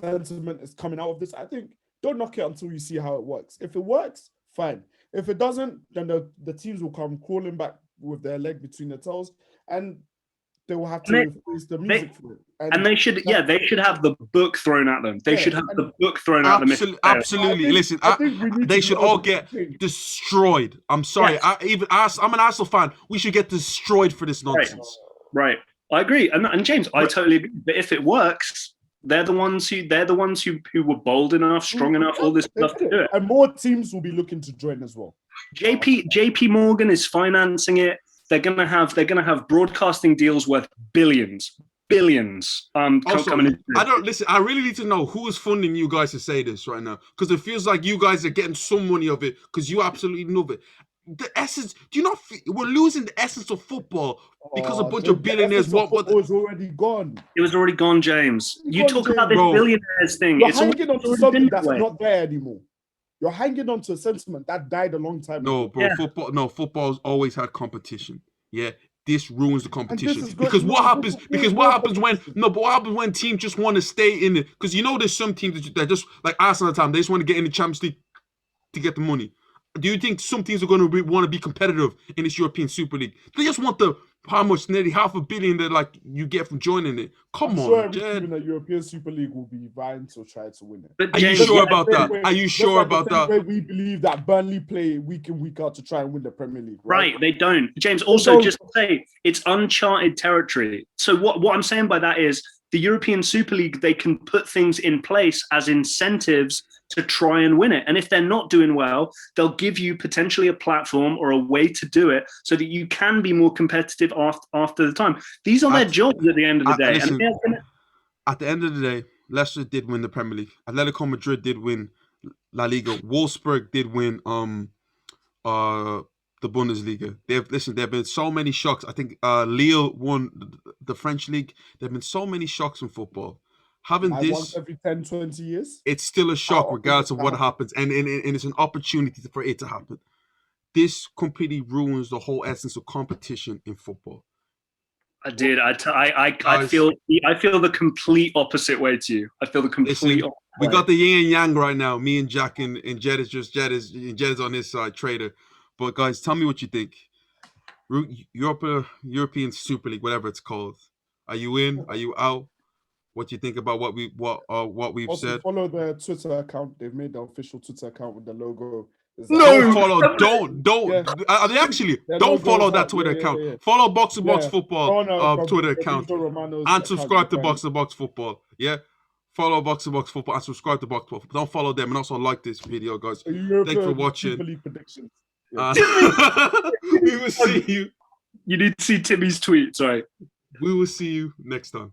sentiment is coming out of this. I think don't knock it until you see how it works. If it works, fine. If it doesn't, then the teams will come crawling back with their leg between their toes, and they will have to face the music for it. And they should have the book thrown at them. They should have the book thrown at them. Absolutely. Listen, they should all get destroyed. I'm sorry. Yes. I'm an Arsenal fan. We should get destroyed for this nonsense. Right. I agree. And James, I totally agree. But if it works, they're the ones who were bold enough, strong enough, all this stuff to do it. And more teams will be looking to join as well. JP Morgan is financing it. They're gonna have broadcasting deals worth billions. Coming in. I really need to know who is funding you guys to say this right now, because it feels like you guys are getting some money of it because you absolutely love it. The essence, do you not feel we're losing the essence of football because a bunch of billionaires want what was already gone. It was already gone, James. You talk about this billionaires thing. You're hanging on to something that's not there anymore. You're hanging on to a sentiment that died a long time ago. Football's always had competition. Yeah. This ruins the competition. Because what happens when teams just want to stay in it? Because there's some teams that just like Arsenal at the time, they just want to get in the Champions League to get the money. Do you think some teams are going to want to be competitive in this European Super League? They just want nearly $500 million that you get from joining it. Come on, Jed. The European Super League will be vying to try to win it. But James, are you sure about that? Are you sure about that? We believe that Burnley play week in, week out to try and win the Premier League. Right, they don't. James, also just to say, it's uncharted territory. So what I'm saying by that is the European Super League, they can put things in place as incentives to try and win it. And if they're not doing well, they'll give you potentially a platform or a way to do it so that you can be more competitive after the time. These are their jobs at the end of the day. At the end of the day, Leicester did win the Premier League. Atletico Madrid did win La Liga. Wolfsburg did win the Bundesliga. There have been so many shocks. I think Lille won the French league. There have been so many shocks in football. Having this once every 10, 20 years, it's still a shock regardless of what happens, and it's an opportunity for it to happen. This completely ruins the whole essence of competition in football. I feel the complete opposite way to you. I feel the complete opposite we way. got the yin and yang right now. Me and Jack and Jed is on his side, trader. But guys, tell me what you think. European Super League, whatever it's called. Are you in? Are you out? What do you think about what we've also said? Follow their Twitter account. They've made the official Twitter account with the logo. Don't follow. Are they actually? Don't follow that Twitter account. Yeah. Follow Box to Box Football Twitter account and subscribe to Box to Box Football. Yeah. Follow Box to Box Football and subscribe to Box to Box. Don't follow them and also like this video, guys. Thanks for watching. We will see you. You need to see Timmy's tweet. Sorry. We will see you next time.